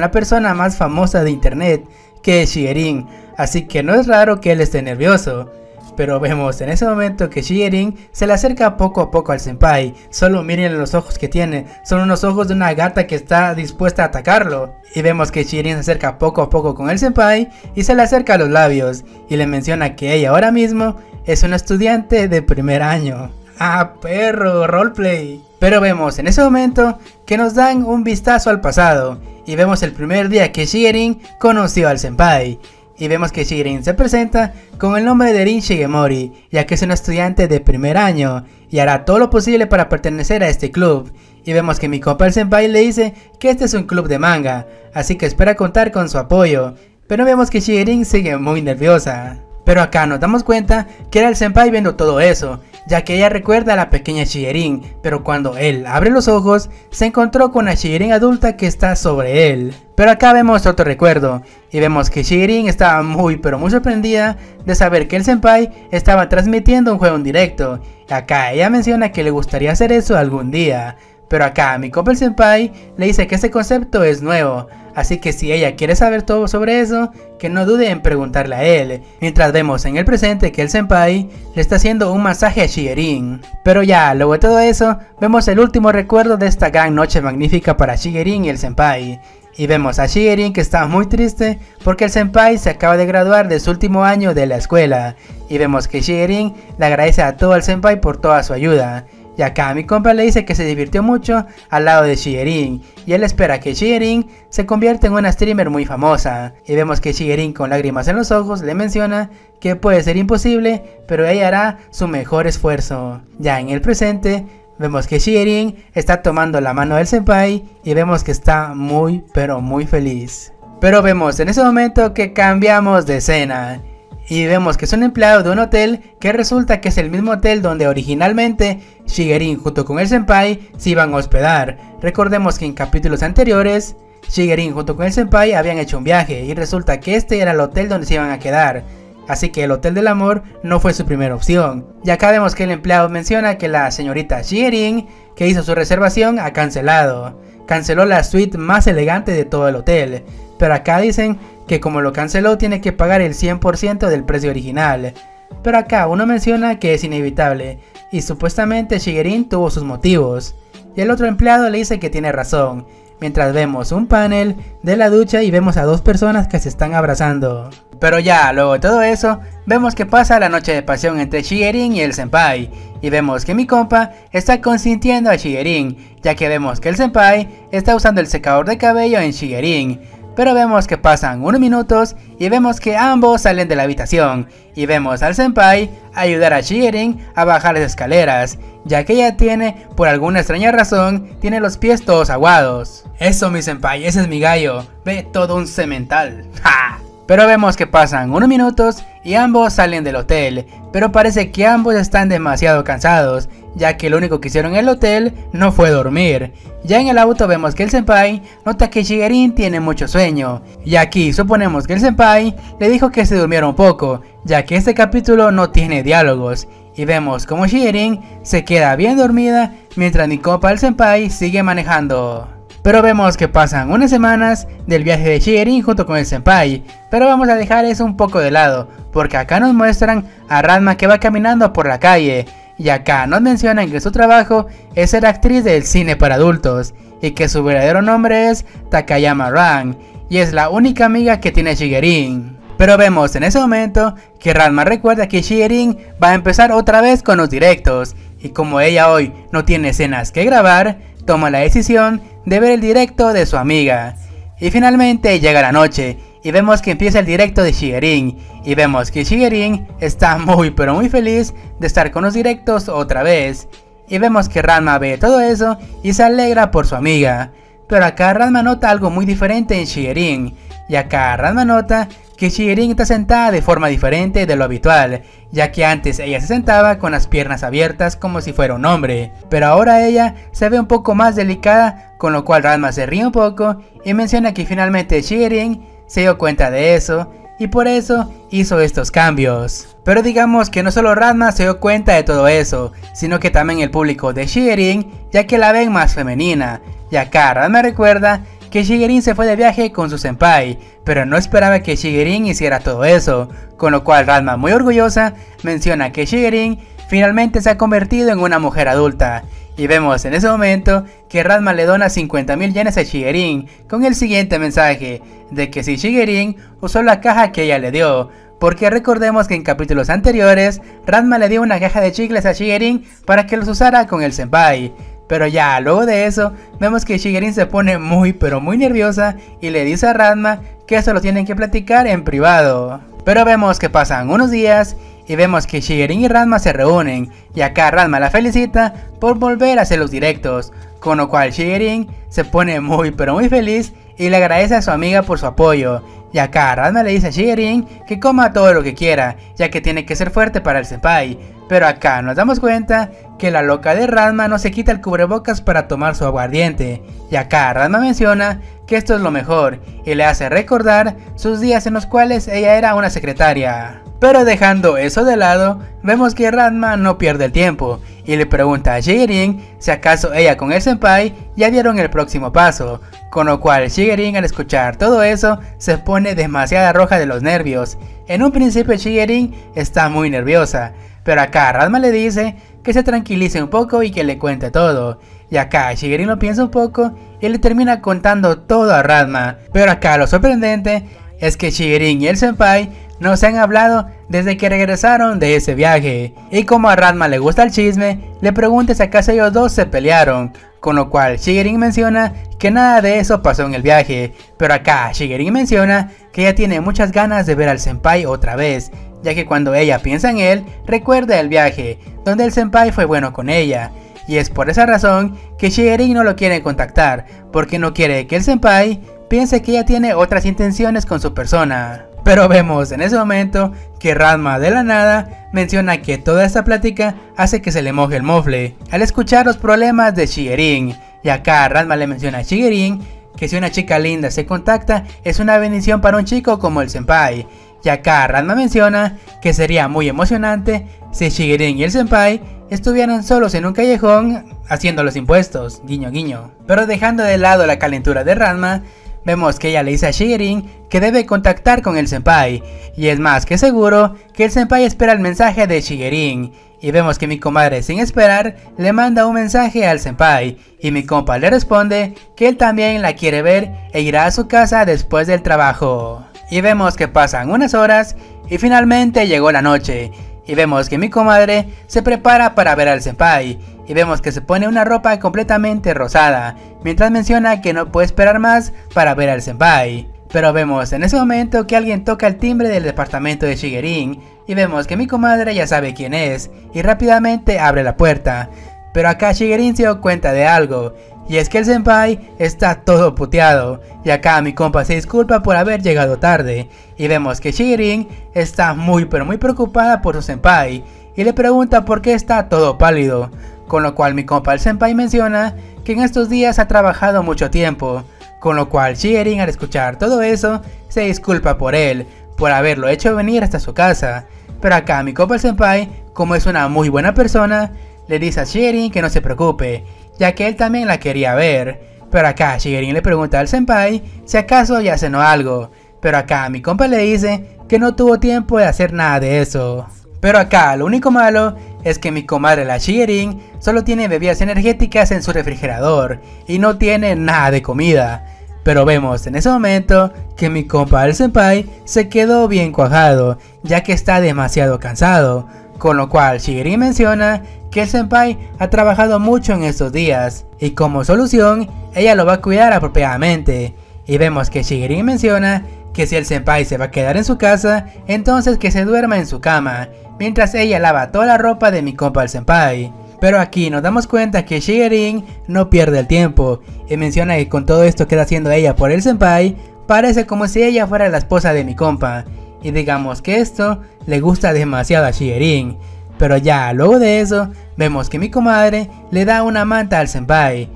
la persona más famosa de internet, que es Shigerin, así que no es raro que él esté nervioso. Pero vemos en ese momento que Shigerin se le acerca poco a poco al senpai. Solo miren los ojos que tiene, son unos ojos de una gata que está dispuesta a atacarlo. Y vemos que Shigerin se acerca poco a poco con el senpai y se le acerca a los labios y le menciona que ella ahora mismo es una estudiante de primer año. ¡Ah, perro! Roleplay. Pero vemos en ese momento que nos dan un vistazo al pasado y vemos el primer día que Shigerin conoció al senpai. Y vemos que Shigerin se presenta con el nombre de Rin Shigemori, ya que es una estudiante de primer año y hará todo lo posible para pertenecer a este club. Y vemos que mi compa el senpai le dice que este es un club de manga, así que espera contar con su apoyo. Pero vemos que Shigerin sigue muy nerviosa. Pero acá nos damos cuenta que era el senpai viendo todo eso, ya que ella recuerda a la pequeña Shigerin, pero cuando él abre los ojos, se encontró con la Shigerin adulta que está sobre él. Pero acá vemos otro recuerdo, y vemos que Shigerin estaba muy sorprendida de saber que el senpai estaba transmitiendo un juego en directo. Acá ella menciona que le gustaría hacer eso algún día. Pero acá mi compa el senpai le dice que ese concepto es nuevo, así que si ella quiere saber todo sobre eso, que no dude en preguntarle a él. Mientras vemos en el presente que el senpai le está haciendo un masaje a Shigerin. Pero ya, luego de todo eso, vemos el último recuerdo de esta gran noche magnífica para Shigerin y el senpai. Y vemos a Shigerin que está muy triste porque el senpai se acaba de graduar de su último año de la escuela. Y vemos que Shigerin le agradece a todo el senpai por toda su ayuda. Y acá mi compa le dice que se divirtió mucho al lado de Shigerin, y él espera que Shigerin se convierta en una streamer muy famosa. Y vemos que Shigerin con lágrimas en los ojos le menciona que puede ser imposible, pero ella hará su mejor esfuerzo. Ya en el presente, vemos que Shigerin está tomando la mano del senpai y vemos que está muy pero muy feliz. Pero vemos en ese momento que cambiamos de escena. Y vemos que es un empleado de un hotel que resulta que es el mismo hotel donde originalmente Shigerin junto con el senpai se iban a hospedar. Recordemos que en capítulos anteriores Shigerin junto con el senpai habían hecho un viaje y resulta que este era el hotel donde se iban a quedar. Así que el hotel del amor no fue su primera opción. Y acá vemos que el empleado menciona que la señorita Shigerin que hizo su reservación ha cancelado. Canceló la suite más elegante de todo el hotel. Pero acá dicen que como lo canceló tiene que pagar el 100% del precio original. Pero acá uno menciona que es inevitable y supuestamente Shigerin tuvo sus motivos. Y el otro empleado le dice que tiene razón. Mientras vemos un panel de la ducha y vemos a dos personas que se están abrazando. Pero ya luego de todo eso, vemos que pasa la noche de pasión entre Shigerin y el senpai. Y vemos que mi compa está consintiendo a Shigerin, ya que vemos que el senpai está usando el secador de cabello en Shigerin. Pero vemos que pasan unos minutos y vemos que ambos salen de la habitación. Y vemos al senpai ayudar a Shigerin a bajar las escaleras, ya que ella tiene, por alguna extraña razón, tiene los pies todos aguados. Eso mi senpai, ese es mi gallo, ve todo un cemental. ¡Ja! Pero vemos que pasan unos minutos y ambos salen del hotel, pero parece que ambos están demasiado cansados, ya que lo único que hicieron en el hotel no fue dormir. Ya en el auto vemos que el senpai nota que Shigerin tiene mucho sueño, y aquí suponemos que el senpai le dijo que se durmiera un poco, ya que este capítulo no tiene diálogos, y vemos como Shigerin se queda bien dormida mientras mi compa el senpai sigue manejando. Pero vemos que pasan unas semanas del viaje de Shigerin junto con el senpai, pero vamos a dejar eso un poco de lado, porque acá nos muestran a Ranma que va caminando por la calle, y acá nos mencionan que su trabajo es ser actriz del cine para adultos, y que su verdadero nombre es Takayama Ran, y es la única amiga que tiene Shigerin. Pero vemos en ese momento que Ranma recuerda que Shigerin va a empezar otra vez con los directos, y como ella hoy no tiene escenas que grabar, toma la decisión de ver el directo de su amiga. Y finalmente llega la noche y vemos que empieza el directo de Shigerin, y vemos que Shigerin está muy pero muy feliz de estar con los directos otra vez. Y vemos que Ranma ve todo eso y se alegra por su amiga. Pero acá Ranma nota algo muy diferente en Shigerin, y acá Ranma nota que Shigerin está sentada de forma diferente de lo habitual, ya que antes ella se sentaba con las piernas abiertas como si fuera un hombre, pero ahora ella se ve un poco más delicada, con lo cual Ranma se ríe un poco y menciona que finalmente Shigerin se dio cuenta de eso y por eso hizo estos cambios. Pero digamos que no solo Ranma se dio cuenta de todo eso, sino que también el público de Shigerin, ya que la ven más femenina, y acá Ranma recuerda que Shigerin se fue de viaje con su senpai, pero no esperaba que Shigerin hiciera todo eso, con lo cual Ranma muy orgullosa menciona que Shigerin finalmente se ha convertido en una mujer adulta, y vemos en ese momento que Ranma le dona 50.000 yenes a Shigerin con el siguiente mensaje, de que si Shigerin usó la caja que ella le dio, porque recordemos que en capítulos anteriores Ranma le dio una caja de chicles a Shigerin para que los usara con el senpai. Pero ya luego de eso, vemos que Shigerin se pone muy pero muy nerviosa y le dice a Ranma que eso lo tienen que platicar en privado. Pero vemos que pasan unos días y vemos que Shigerin y Ranma se reúnen, y acá Ranma la felicita por volver a hacer los directos, con lo cual Shigerin se pone muy pero muy feliz y le agradece a su amiga por su apoyo. Y acá Ranma le dice a Shigerin que coma todo lo que quiera, ya que tiene que ser fuerte para el senpai. Pero acá nos damos cuenta que la loca de Ranma no se quita el cubrebocas para tomar su aguardiente. Y acá Ranma menciona que esto es lo mejor y le hace recordar sus días en los cuales ella era una secretaria. Pero dejando eso de lado, vemos que Ranma no pierde el tiempo y le pregunta a Shigerin si acaso ella con el senpai ya dieron el próximo paso, con lo cual Shigerin al escuchar todo eso se pone demasiado roja de los nervios. En un principio Shigerin está muy nerviosa, pero acá Ranma le dice que se tranquilice un poco y que le cuente todo. Y acá Shigerin lo piensa un poco y le termina contando todo a Ranma. Pero acá lo sorprendente es que Shigerin y el senpai no se han hablado desde que regresaron de ese viaje. Y como a Ranma le gusta el chisme, le pregunta si acaso ellos dos se pelearon. Con lo cual Shigerin menciona que nada de eso pasó en el viaje. Pero acá Shigerin menciona que ella tiene muchas ganas de ver al senpai otra vez, ya que cuando ella piensa en él, recuerda el viaje, donde el senpai fue bueno con ella. Y es por esa razón que Shigerin no lo quiere contactar, porque no quiere que el senpai piense que ella tiene otras intenciones con su persona. Pero vemos en ese momento que Ranma de la nada menciona que toda esta plática hace que se le moje el mofle al escuchar los problemas de Shigerin. Y acá Ranma le menciona a Shigerin que si una chica linda se contacta es una bendición para un chico como el senpai. Y acá Ranma menciona que sería muy emocionante si Shigerin y el senpai estuvieran solos en un callejón haciendo los impuestos, guiño guiño. Pero dejando de lado la calentura de Ranma, vemos que ella le dice a Shigerin que debe contactar con el senpai, y es más que seguro que el senpai espera el mensaje de Shigerin. Y vemos que mi comadre sin esperar le manda un mensaje al senpai, y mi compa le responde que él también la quiere ver e irá a su casa después del trabajo. Y vemos que pasan unas horas y finalmente llegó la noche. Y vemos que mi comadre se prepara para ver al senpai. Y vemos que se pone una ropa completamente rosada, mientras menciona que no puede esperar más para ver al senpai. Pero vemos en ese momento que alguien toca el timbre del departamento de Shigerin. Y vemos que mi comadre ya sabe quién es y rápidamente abre la puerta. Pero acá Shigerin se dio cuenta de algo, y es que el senpai está todo puteado. Y acá mi compa se disculpa por haber llegado tarde. Y vemos que Shigerin está muy preocupada por su senpai y le pregunta por qué está todo pálido. Con lo cual mi compa el senpai menciona que en estos días ha trabajado mucho tiempo. Con lo cual Shigerin, al escuchar todo eso, se disculpa por él, por haberlo hecho venir hasta su casa. Pero acá mi compa el senpai, como es una muy buena persona, le dice a Shigerin que no se preocupe, ya que él también la quería ver. Pero acá Shigerin le pregunta al senpai si acaso ya cenó algo. Pero acá mi compa le dice que no tuvo tiempo de hacer nada de eso. Pero acá lo único malo es que mi comadre la Shigerin solo tiene bebidas energéticas en su refrigerador y no tiene nada de comida. Pero vemos en ese momento que mi compa el senpai se quedó bien cuajado, ya que está demasiado cansado. Con lo cual Shigerin menciona que el senpai ha trabajado mucho en estos días y como solución ella lo va a cuidar apropiadamente. Y vemos que Shigerin menciona que si el senpai se va a quedar en su casa, entonces que se duerma en su cama, mientras ella lava toda la ropa de mi compa el senpai. Pero aquí nos damos cuenta que Shigerin no pierde el tiempo y menciona que con todo esto que está haciendo ella por el senpai, parece como si ella fuera la esposa de mi compa. Y digamos que esto le gusta demasiado a Shigerin. Pero ya luego de eso, vemos que mi comadre le da una manta al senpai.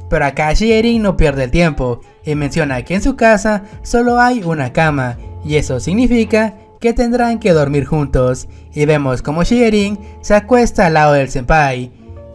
Pero acá Shigerin no pierde el tiempo y menciona que en su casa solo hay una cama, y eso significa que tendrán que dormir juntos. Y vemos como Shigerin se acuesta al lado del senpai,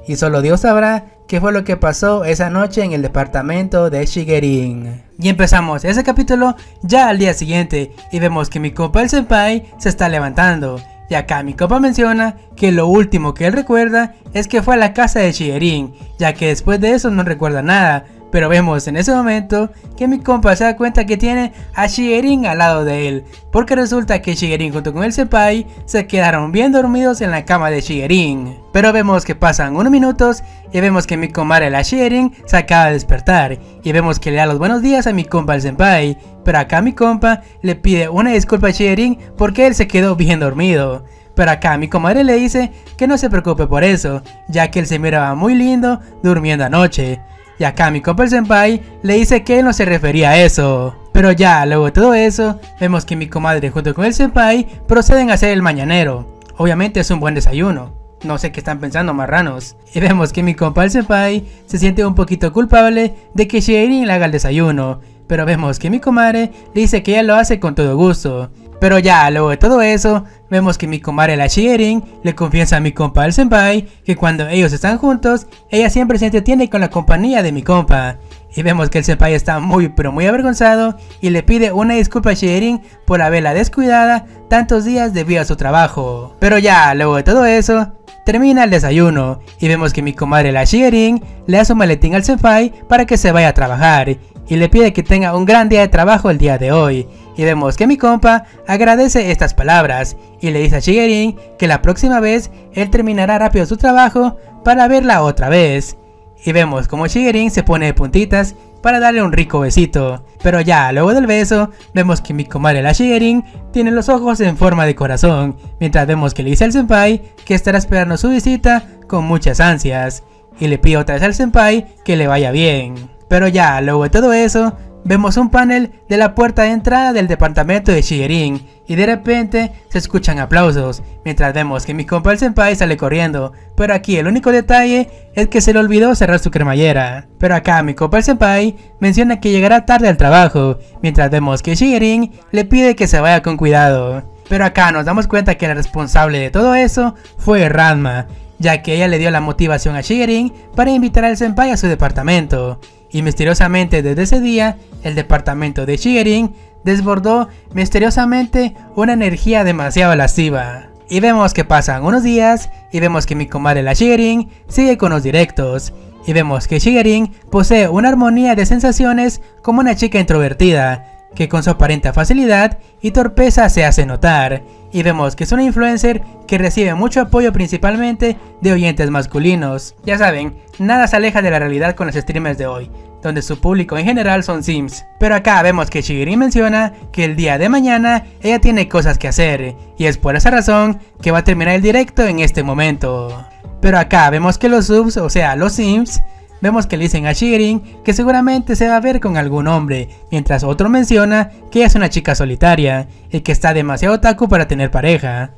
y solo Dios sabrá qué fue lo que pasó esa noche en el departamento de Shigerin. Y empezamos ese capítulo ya al día siguiente y vemos que mi compa el senpai se está levantando. Y acá mi compa menciona que lo último que él recuerda es que fue a la casa de Shigerin, ya que después de eso no recuerda nada. Pero vemos en ese momento que mi compa se da cuenta que tiene a Shigerin al lado de él, porque resulta que Shigerin junto con el senpai se quedaron bien dormidos en la cama de Shigerin. Pero vemos que pasan unos minutos y vemos que mi comadre la Shigerin se acaba de despertar y vemos que le da los buenos días a mi compa el senpai. Pero acá mi compa le pide una disculpa a Shigerin porque él se quedó bien dormido. Pero acá mi comadre le dice que no se preocupe por eso, ya que él se miraba muy lindo durmiendo anoche. Y acá mi compa el senpai le dice que él no se refería a eso. Pero ya luego de todo eso, vemos que mi comadre junto con el senpai proceden a hacer el mañanero. Obviamente es un buen desayuno. No sé qué están pensando marranos. Y vemos que mi compa el senpai se siente un poquito culpable de que Shigerin le haga el desayuno. Pero vemos que mi comadre le dice que ella lo hace con todo gusto. Pero ya luego de todo eso, vemos que mi comadre la Shigerin le confiesa a mi compa el senpai que cuando ellos están juntos, ella siempre se entretiene con la compañía de mi compa. Y vemos que el senpai está muy pero muy avergonzado y le pide una disculpa a Shigerin por haberla descuidada tantos días debido a su trabajo. Pero ya, luego de todo eso, termina el desayuno y vemos que mi comadre la Shigerin le da su maletín al senpai para que se vaya a trabajar y le pide que tenga un gran día de trabajo el día de hoy. Y vemos que mi compa agradece estas palabras y le dice a Shigerin que la próxima vez él terminará rápido su trabajo para verla otra vez. Y vemos como Shigerin se pone de puntitas para darle un rico besito. Pero ya luego del beso, vemos que mi comadre la Shigerin tiene los ojos en forma de corazón, mientras vemos que le dice al senpai que estará esperando su visita con muchas ansias. Y le pide otra vez al senpai que le vaya bien. Pero ya luego de todo eso, vemos un panel de la puerta de entrada del departamento de Shigerin y de repente se escuchan aplausos, mientras vemos que mi compa el senpai sale corriendo, pero aquí el único detalle es que se le olvidó cerrar su cremallera. Pero acá mi compa el senpai menciona que llegará tarde al trabajo, mientras vemos que Shigerin le pide que se vaya con cuidado. Pero acá nos damos cuenta que la responsable de todo eso fue Ranma, ya que ella le dio la motivación a Shigerin para invitar al senpai a su departamento. Y misteriosamente desde ese día, el departamento de Shigerin desbordó misteriosamente una energía demasiado lasciva. Y vemos que pasan unos días y vemos que mi comadre la Shigerin sigue con los directos. Y vemos que Shigerin posee una armonía de sensaciones como una chica introvertida, que con su aparente facilidad y torpeza se hace notar. Y vemos que es una influencer que recibe mucho apoyo principalmente de oyentes masculinos. Ya saben, nada se aleja de la realidad con los streamers de hoy, donde su público en general son sims. Pero acá vemos que Shigerin menciona que el día de mañana ella tiene cosas que hacer, y es por esa razón que va a terminar el directo en este momento. Pero acá vemos que los subs, o sea los sims, vemos que le dicen a Shigerin que seguramente se va a ver con algún hombre, mientras otro menciona que ella es una chica solitaria y que está demasiado otaku para tener pareja.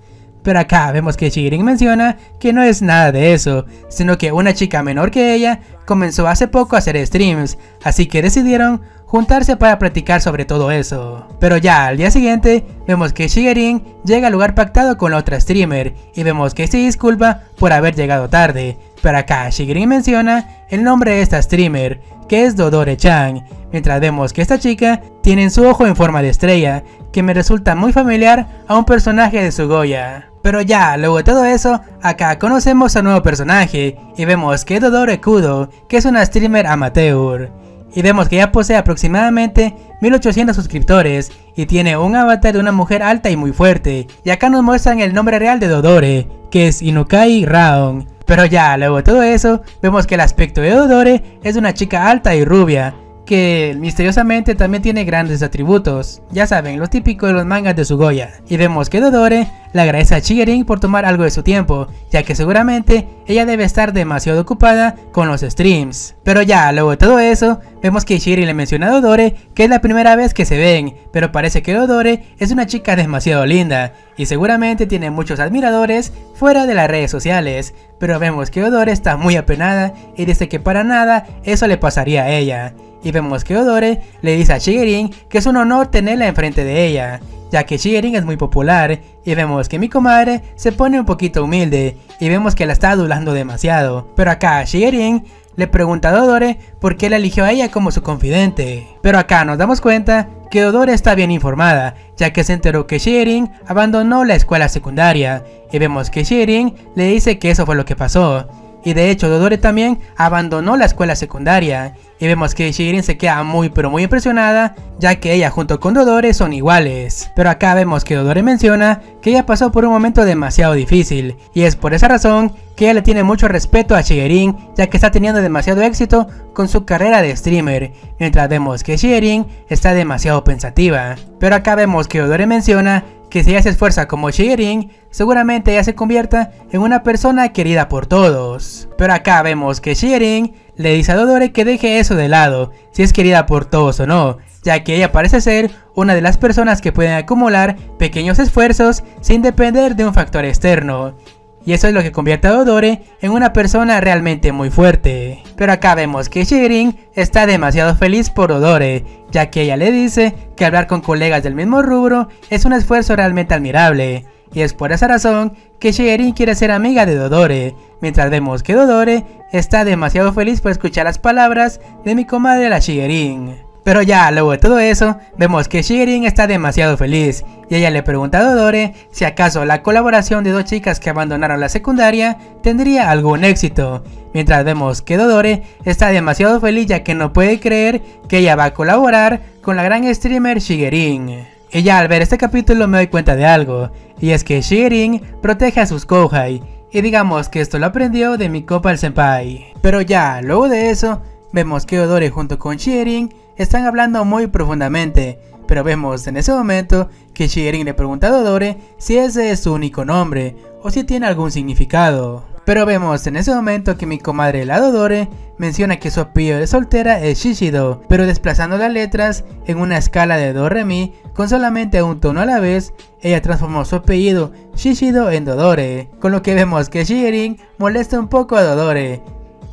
Pero acá vemos que Shigerin menciona que no es nada de eso, sino que una chica menor que ella comenzó hace poco a hacer streams, así que decidieron juntarse para platicar sobre todo eso. Pero ya al día siguiente, vemos que Shigerin llega al lugar pactado con la otra streamer, y vemos que se disculpa por haber llegado tarde. Pero acá Shigerin menciona el nombre de esta streamer, que es Dodore-chan, mientras vemos que esta chica tiene en su ojo en forma de estrella, que me resulta muy familiar a un personaje de Sugoya. Pero ya, luego de todo eso, acá conocemos a un nuevo personaje, y vemos que es Dodore Kudo, que es una streamer amateur. Y vemos que ya posee aproximadamente 1800 suscriptores, y tiene un avatar de una mujer alta y muy fuerte. Y acá nos muestran el nombre real de Dodore, que es Inukai Raon. Pero ya, luego de todo eso, vemos que el aspecto de Dodore es de una chica alta y rubia, que misteriosamente también tiene grandes atributos, ya saben, los típicos de los mangas de Sugoya. Y vemos que Dodore le agradece a Shigerin por tomar algo de su tiempo, ya que seguramente ella debe estar demasiado ocupada con los streams. Pero ya, luego de todo eso, vemos que Shigerin le menciona a Dodore que es la primera vez que se ven, pero parece que Dodore es una chica demasiado linda, y seguramente tiene muchos admiradores fuera de las redes sociales. Pero vemos que Dodore está muy apenada y dice que para nada eso le pasaría a ella. Y vemos que Dodore le dice a Shigerin que es un honor tenerla enfrente de ella, ya que Shigerin es muy popular. Y vemos que mi comadre se pone un poquito humilde y vemos que la está adulando demasiado. Pero acá Shigerin le pregunta a Dodore por qué la eligió a ella como su confidente. Pero acá nos damos cuenta que Dodore está bien informada, ya que se enteró que Shigerin abandonó la escuela secundaria. Y vemos que Shigerin le dice que eso fue lo que pasó. Y de hecho Dodore también abandonó la escuela secundaria. Y vemos que Shigerin se queda muy pero muy impresionada, ya que ella junto con Dodore son iguales. Pero acá vemos que Dodore menciona que ella pasó por un momento demasiado difícil, y es por esa razón que ella le tiene mucho respeto a Shigerin, ya que está teniendo demasiado éxito con su carrera de streamer, mientras vemos que Shigerin está demasiado pensativa. Pero acá vemos que Dodore menciona que si ella se esfuerza como Shigerin, seguramente ella se convierta en una persona querida por todos. Pero acá vemos que Shigerin le dice a Dodore que deje eso de lado, si es querida por todos o no, ya que ella parece ser una de las personas que pueden acumular pequeños esfuerzos sin depender de un factor externo. Y eso es lo que convierte a Dodore en una persona realmente muy fuerte. Pero acá vemos que Shigerin está demasiado feliz por Dodore, ya que ella le dice que hablar con colegas del mismo rubro es un esfuerzo realmente admirable. y es por esa razón que Shigerin quiere ser amiga de Dodore, mientras vemos que Dodore está demasiado feliz por escuchar las palabras de mi comadre la Shigerin. Pero ya luego de todo eso, vemos que Shigerin está demasiado feliz y ella le pregunta a Dodore si acaso la colaboración de dos chicas que abandonaron la secundaria tendría algún éxito, mientras vemos que Dodore está demasiado feliz ya que no puede creer que ella va a colaborar con la gran streamer Shigerin. Y ya al ver este capítulo me doy cuenta de algo, y es que Shigerin protege a sus Kouhai, y digamos que esto lo aprendió de mi compa el senpai. Pero ya luego de eso, vemos que Dodore junto con Shigerin están hablando muy profundamente, pero vemos en ese momento que Shigerin le pregunta a Dodore si ese es su único nombre o si tiene algún significado. Pero vemos en ese momento que mi comadre la Dodore menciona que su apellido de soltera es Shishido, pero desplazando las letras en una escala de do re mi con solamente un tono a la vez, ella transformó su apellido Shishido en Dodore, con lo que vemos que Shigerin molesta un poco a Dodore,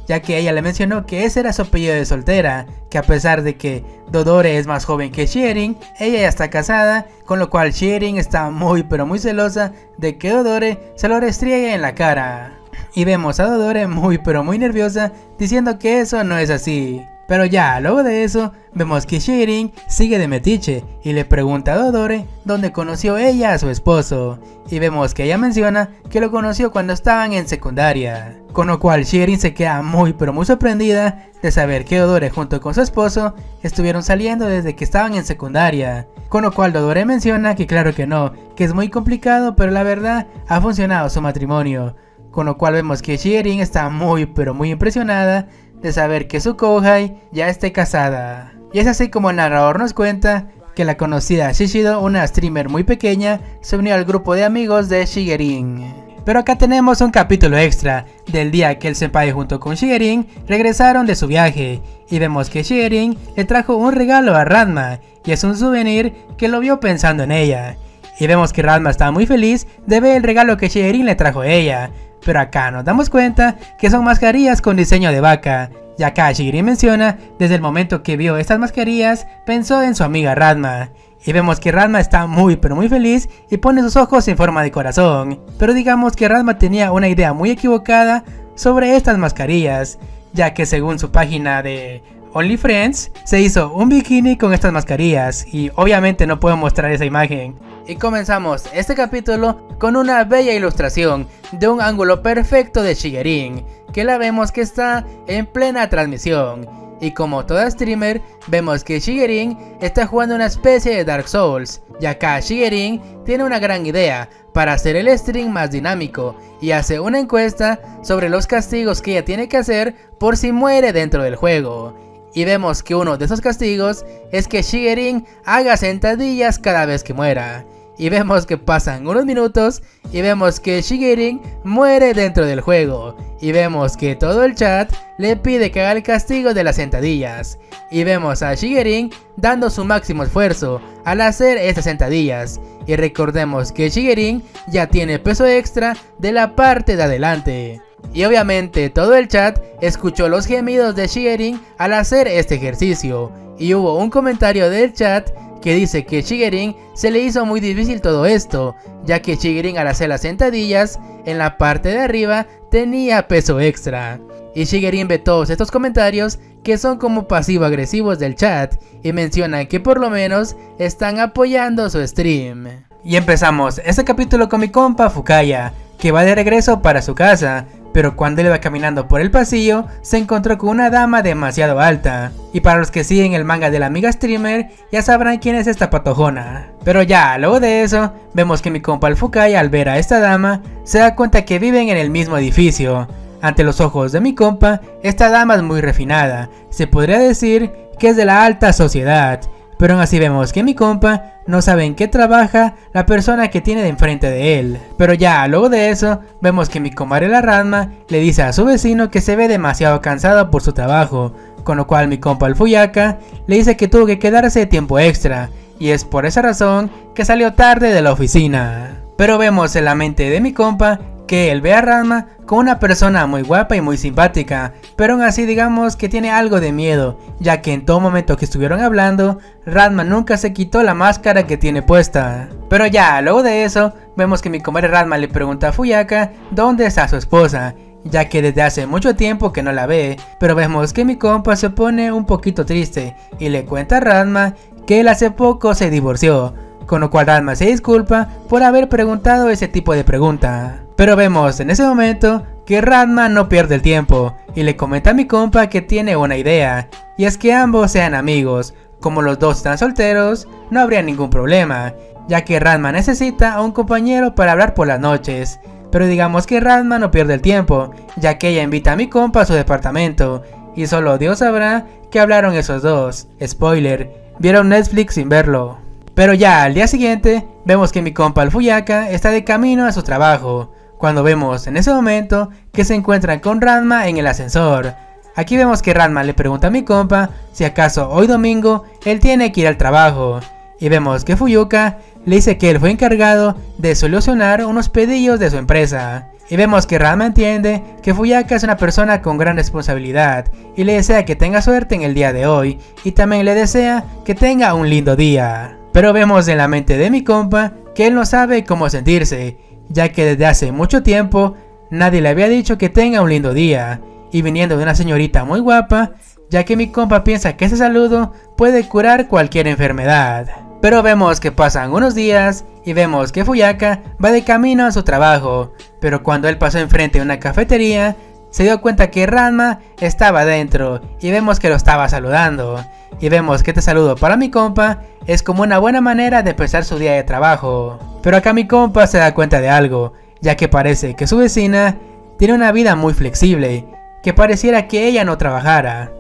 ya que ella le mencionó que ese era su apellido de soltera, que a pesar de que Dodore es más joven que Shigerin, ella ya está casada, con lo cual Shigerin está muy pero muy celosa de que Dodore se lo restriegue en la cara. Y vemos a Dodore muy pero muy nerviosa diciendo que eso no es así. Pero ya luego de eso vemos que Shigerin sigue de metiche y le pregunta a Dodore dónde conoció ella a su esposo, y vemos que ella menciona que lo conoció cuando estaban en secundaria, con lo cual Shigerin se queda muy pero muy sorprendida de saber que Dodore junto con su esposo estuvieron saliendo desde que estaban en secundaria, con lo cual Dodore menciona que claro que no, que es muy complicado, pero la verdad ha funcionado su matrimonio, con lo cual vemos que Shigerin está muy pero muy impresionada de saber que su Kouhai ya esté casada. Y es así como el narrador nos cuenta que la conocida Shishido, una streamer muy pequeña, se unió al grupo de amigos de Shigerin. Pero acá tenemos un capítulo extra del día que el senpai junto con Shigerin regresaron de su viaje, y vemos que Shigerin le trajo un regalo a Ranma, y es un souvenir que lo vio pensando en ella. Y vemos que Ranma está muy feliz de ver el regalo que Shigerin le trajo a ella. Pero acá nos damos cuenta que son mascarillas con diseño de vaca, y acá Shigerin menciona desde el momento que vio estas mascarillas pensó en su amiga Ranma, y vemos que Ranma está muy pero muy feliz y pone sus ojos en forma de corazón. Pero digamos que Ranma tenía una idea muy equivocada sobre estas mascarillas, ya que según su página de OnlyFriends se hizo un bikini con estas mascarillas, y obviamente no puedo mostrar esa imagen. Y comenzamos este capítulo con una bella ilustración de un ángulo perfecto de Shigerin, que la vemos que está en plena transmisión. Y como toda streamer, vemos que Shigerin está jugando una especie de Dark Souls, y acá Shigerin tiene una gran idea para hacer el stream más dinámico, y hace una encuesta sobre los castigos que ella tiene que hacer por si muere dentro del juego. Y vemos que uno de esos castigos es que Shigerin haga sentadillas cada vez que muera. Y vemos que pasan unos minutos y vemos que Shigerin muere dentro del juego. Y vemos que todo el chat le pide que haga el castigo de las sentadillas. Y vemos a Shigerin dando su máximo esfuerzo al hacer estas sentadillas. Y recordemos que Shigerin ya tiene peso extra de la parte de adelante. Y obviamente todo el chat escuchó los gemidos de Shigerin al hacer este ejercicio. Y hubo un comentario del chat que dice que Shigerin se le hizo muy difícil todo esto, ya que Shigerin al hacer las sentadillas en la parte de arriba tenía peso extra. Y Shigerin ve todos estos comentarios que son como pasivo agresivos del chat y mencionan que por lo menos están apoyando su stream. Y empezamos este capítulo con mi compa Fukaya, que va de regreso para su casa, pero cuando él iba caminando por el pasillo se encontró con una dama demasiado alta. Y para los que siguen el manga de la amiga streamer ya sabrán quién es esta patojona. Pero ya luego de eso vemos que mi compa el Fukaya al ver a esta dama se da cuenta que viven en el mismo edificio. Ante los ojos de mi compa, esta dama es muy refinada, se podría decir que es de la alta sociedad. Pero aún así vemos que mi compa no sabe en qué trabaja la persona que tiene de enfrente de él. Pero ya luego de eso vemos que mi comadre la Ranma le dice a su vecino que se ve demasiado cansado por su trabajo, con lo cual mi compa el Fuyaka le dice que tuvo que quedarse tiempo extra, y es por esa razón que salió tarde de la oficina. Pero vemos en la mente de mi compa que él ve a Ranma como una persona muy guapa y muy simpática, pero aún así digamos que tiene algo de miedo, ya que en todo momento que estuvieron hablando, Ranma nunca se quitó la máscara que tiene puesta. Pero ya, luego de eso, vemos que mi comadre Ranma le pregunta a Fuyaka dónde está su esposa, ya que desde hace mucho tiempo que no la ve, pero vemos que mi compa se pone un poquito triste y le cuenta a Ranma que él hace poco se divorció, con lo cual Ranma se disculpa por haber preguntado ese tipo de pregunta. Pero vemos en ese momento que Ranma no pierde el tiempo y le comenta a mi compa que tiene una idea, y es que ambos sean amigos. Como los dos están solteros, no habría ningún problema, ya que Ranma necesita a un compañero para hablar por las noches. Pero digamos que Ranma no pierde el tiempo, ya que ella invita a mi compa a su departamento, y solo Dios sabrá que hablaron esos dos. Spoiler, vieron Netflix sin verlo. Pero ya al día siguiente, vemos que mi compa el Fuyaka está de camino a su trabajo, cuando vemos en ese momento que se encuentran con Ranma en el ascensor. Aquí vemos que Ranma le pregunta a mi compa si acaso hoy domingo él tiene que ir al trabajo, y vemos que Fuyuka le dice que él fue encargado de solucionar unos pedillos de su empresa. Y vemos que Ranma entiende que Fuyaka es una persona con gran responsabilidad y le desea que tenga suerte en el día de hoy, y también le desea que tenga un lindo día. Pero vemos en la mente de mi compa que él no sabe cómo sentirse, ya que desde hace mucho tiempo nadie le había dicho que tenga un lindo día, y viniendo de una señorita muy guapa, ya que mi compa piensa que ese saludo puede curar cualquier enfermedad. Pero vemos que pasan unos días y vemos que Fuyaka va de camino a su trabajo, pero cuando él pasó enfrente de una cafetería, se dio cuenta que Ranma estaba dentro y vemos que lo estaba saludando. Y vemos que este saludo para mi compa es como una buena manera de empezar su día de trabajo. Pero acá mi compa se da cuenta de algo, ya que parece que su vecina tiene una vida muy flexible, que pareciera que ella no trabajara.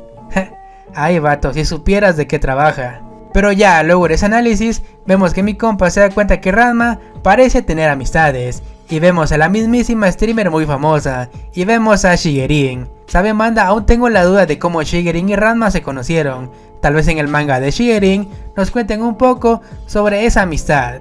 Ay vato, si supieras de qué trabaja. Pero ya luego de ese análisis, vemos que mi compa se da cuenta que Ranma parece tener amistades. Y vemos a la mismísima streamer muy famosa, y vemos a Shigerin. ¿Saben banda? Aún tengo la duda de cómo Shigerin y Ranma se conocieron. Tal vez en el manga de Shigerin nos cuenten un poco sobre esa amistad.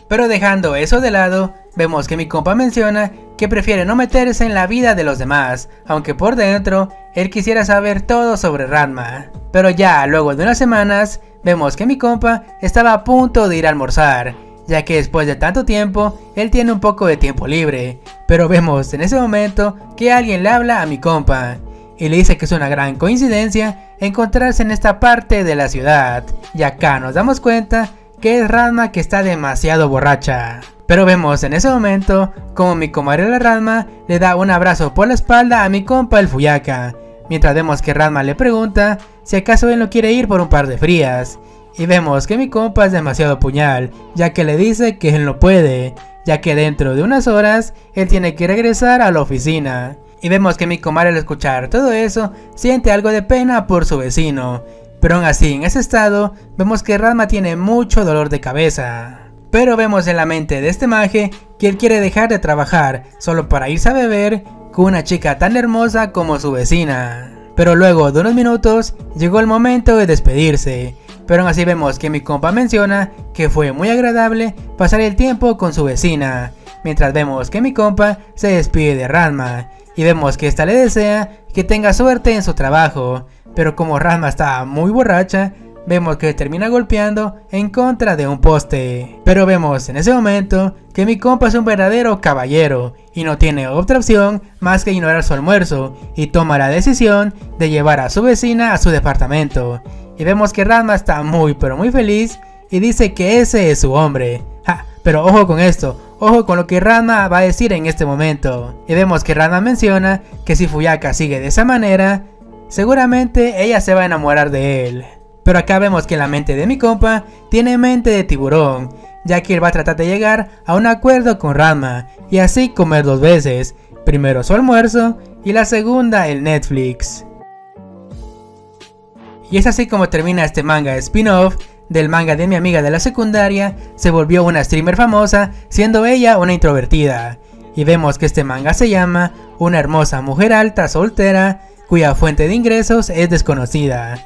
Pero dejando eso de lado, vemos que mi compa menciona que prefiere no meterse en la vida de los demás, aunque por dentro él quisiera saber todo sobre Ranma. Pero ya luego de unas semanas, vemos que mi compa estaba a punto de ir a almorzar, ya que después de tanto tiempo, él tiene un poco de tiempo libre. Pero vemos en ese momento que alguien le habla a mi compa, y le dice que es una gran coincidencia encontrarse en esta parte de la ciudad. Y acá nos damos cuenta que es Ranma, que está demasiado borracha. Pero vemos en ese momento como mi comadre la Ranma le da un abrazo por la espalda a mi compa el Fuyaka, mientras vemos que Ranma le pregunta si acaso él no quiere ir por un par de frías. Y vemos que mi compa es demasiado puñal, ya que le dice que él no puede, ya que dentro de unas horas él tiene que regresar a la oficina. Y vemos que mi comadre al escuchar todo eso siente algo de pena por su vecino, pero aún así en ese estado vemos que Ranma tiene mucho dolor de cabeza. Pero vemos en la mente de este maje que él quiere dejar de trabajar solo para irse a beber con una chica tan hermosa como su vecina. Pero luego de unos minutos llegó el momento de despedirse. Pero aún así vemos que mi compa menciona que fue muy agradable pasar el tiempo con su vecina, mientras vemos que mi compa se despide de Ranma, y vemos que esta le desea que tenga suerte en su trabajo. Pero como Ranma está muy borracha, vemos que termina golpeando en contra de un poste. Pero vemos en ese momento que mi compa es un verdadero caballero y no tiene otra opción más que ignorar su almuerzo y toma la decisión de llevar a su vecina a su departamento. Y vemos que Ranma está muy pero muy feliz y dice que ese es su hombre. Pero ojo con esto, ojo con lo que Ranma va a decir en este momento. Y vemos que Ranma menciona que si Fuyaka sigue de esa manera, seguramente ella se va a enamorar de él. Pero acá vemos que la mente de mi compa tiene mente de tiburón, ya que él va a tratar de llegar a un acuerdo con Ranma y así comer dos veces, primero su almuerzo y la segunda el Netflix. Y es así como termina este manga spin-off del manga de mi amiga de la secundaria. Se volvió una streamer famosa, siendo ella una introvertida. Y vemos que este manga se llama Una hermosa mujer alta soltera, cuya fuente de ingresos es desconocida.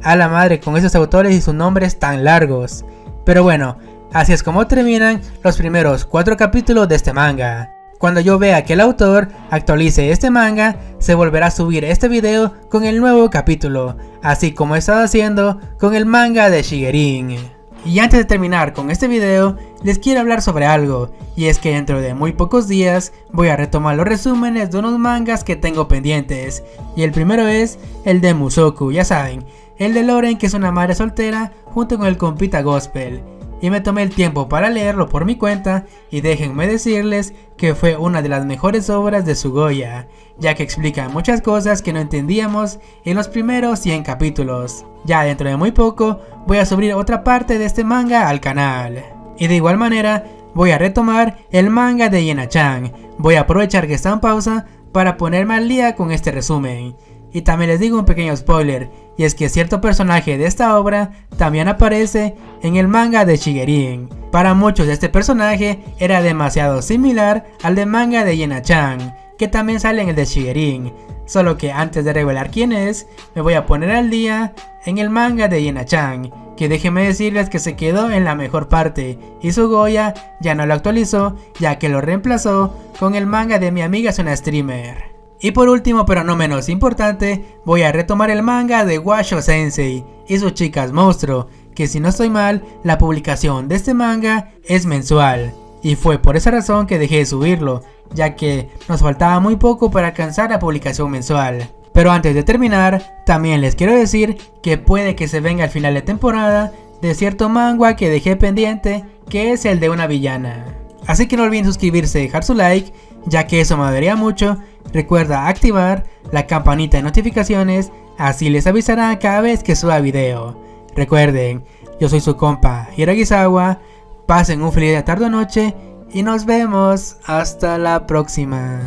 A la madre con esos autores y sus nombres tan largos. Pero bueno, así es como terminan los primeros 4 capítulos de este manga. Cuando yo vea que el autor actualice este manga, se volverá a subir este video con el nuevo capítulo, así como he estado haciendo con el manga de Shigerin. Y antes de terminar con este video, les quiero hablar sobre algo, y es que dentro de muy pocos días voy a retomar los resúmenes de unos mangas que tengo pendientes, y el primero es el de Musoku, ya saben, el de Loren, que es una madre soltera junto con el compita Gospel. Y me tomé el tiempo para leerlo por mi cuenta, y déjenme decirles que fue una de las mejores obras de Sugoya, ya que explica muchas cosas que no entendíamos en los primeros 100 capítulos. Ya dentro de muy poco voy a subir otra parte de este manga al canal. Y de igual manera voy a retomar el manga de Yena-chan. Voy a aprovechar que está en pausa para ponerme al día con este resumen. Y también les digo un pequeño spoiler, y es que cierto personaje de esta obra también aparece en el manga de Shigerin. Para muchos este personaje era demasiado similar al de manga de Yena-chan, que también sale en el de Shigerin, solo que antes de revelar quién es, me voy a poner al día en el manga de Yena-chan, que déjenme decirles que se quedó en la mejor parte, y Sugoya ya no lo actualizó, ya que lo reemplazó con el manga de Mi amiga es una streamer. Y por último, pero no menos importante, voy a retomar el manga de Washo Sensei y sus chicas monstruo, que si no estoy mal, la publicación de este manga es mensual, y fue por esa razón que dejé de subirlo, ya que nos faltaba muy poco para alcanzar la publicación mensual. Pero antes de terminar, también les quiero decir que puede que se venga al final de temporada de cierto manga que dejé pendiente, que es el de una villana. Así que no olviden suscribirse y dejar su like, ya que eso me ayudaría mucho. Recuerda activar la campanita de notificaciones, así les avisará cada vez que suba video. Recuerden, yo soy su compa Hiragisawa, pasen un feliz día, tarde o noche y nos vemos hasta la próxima.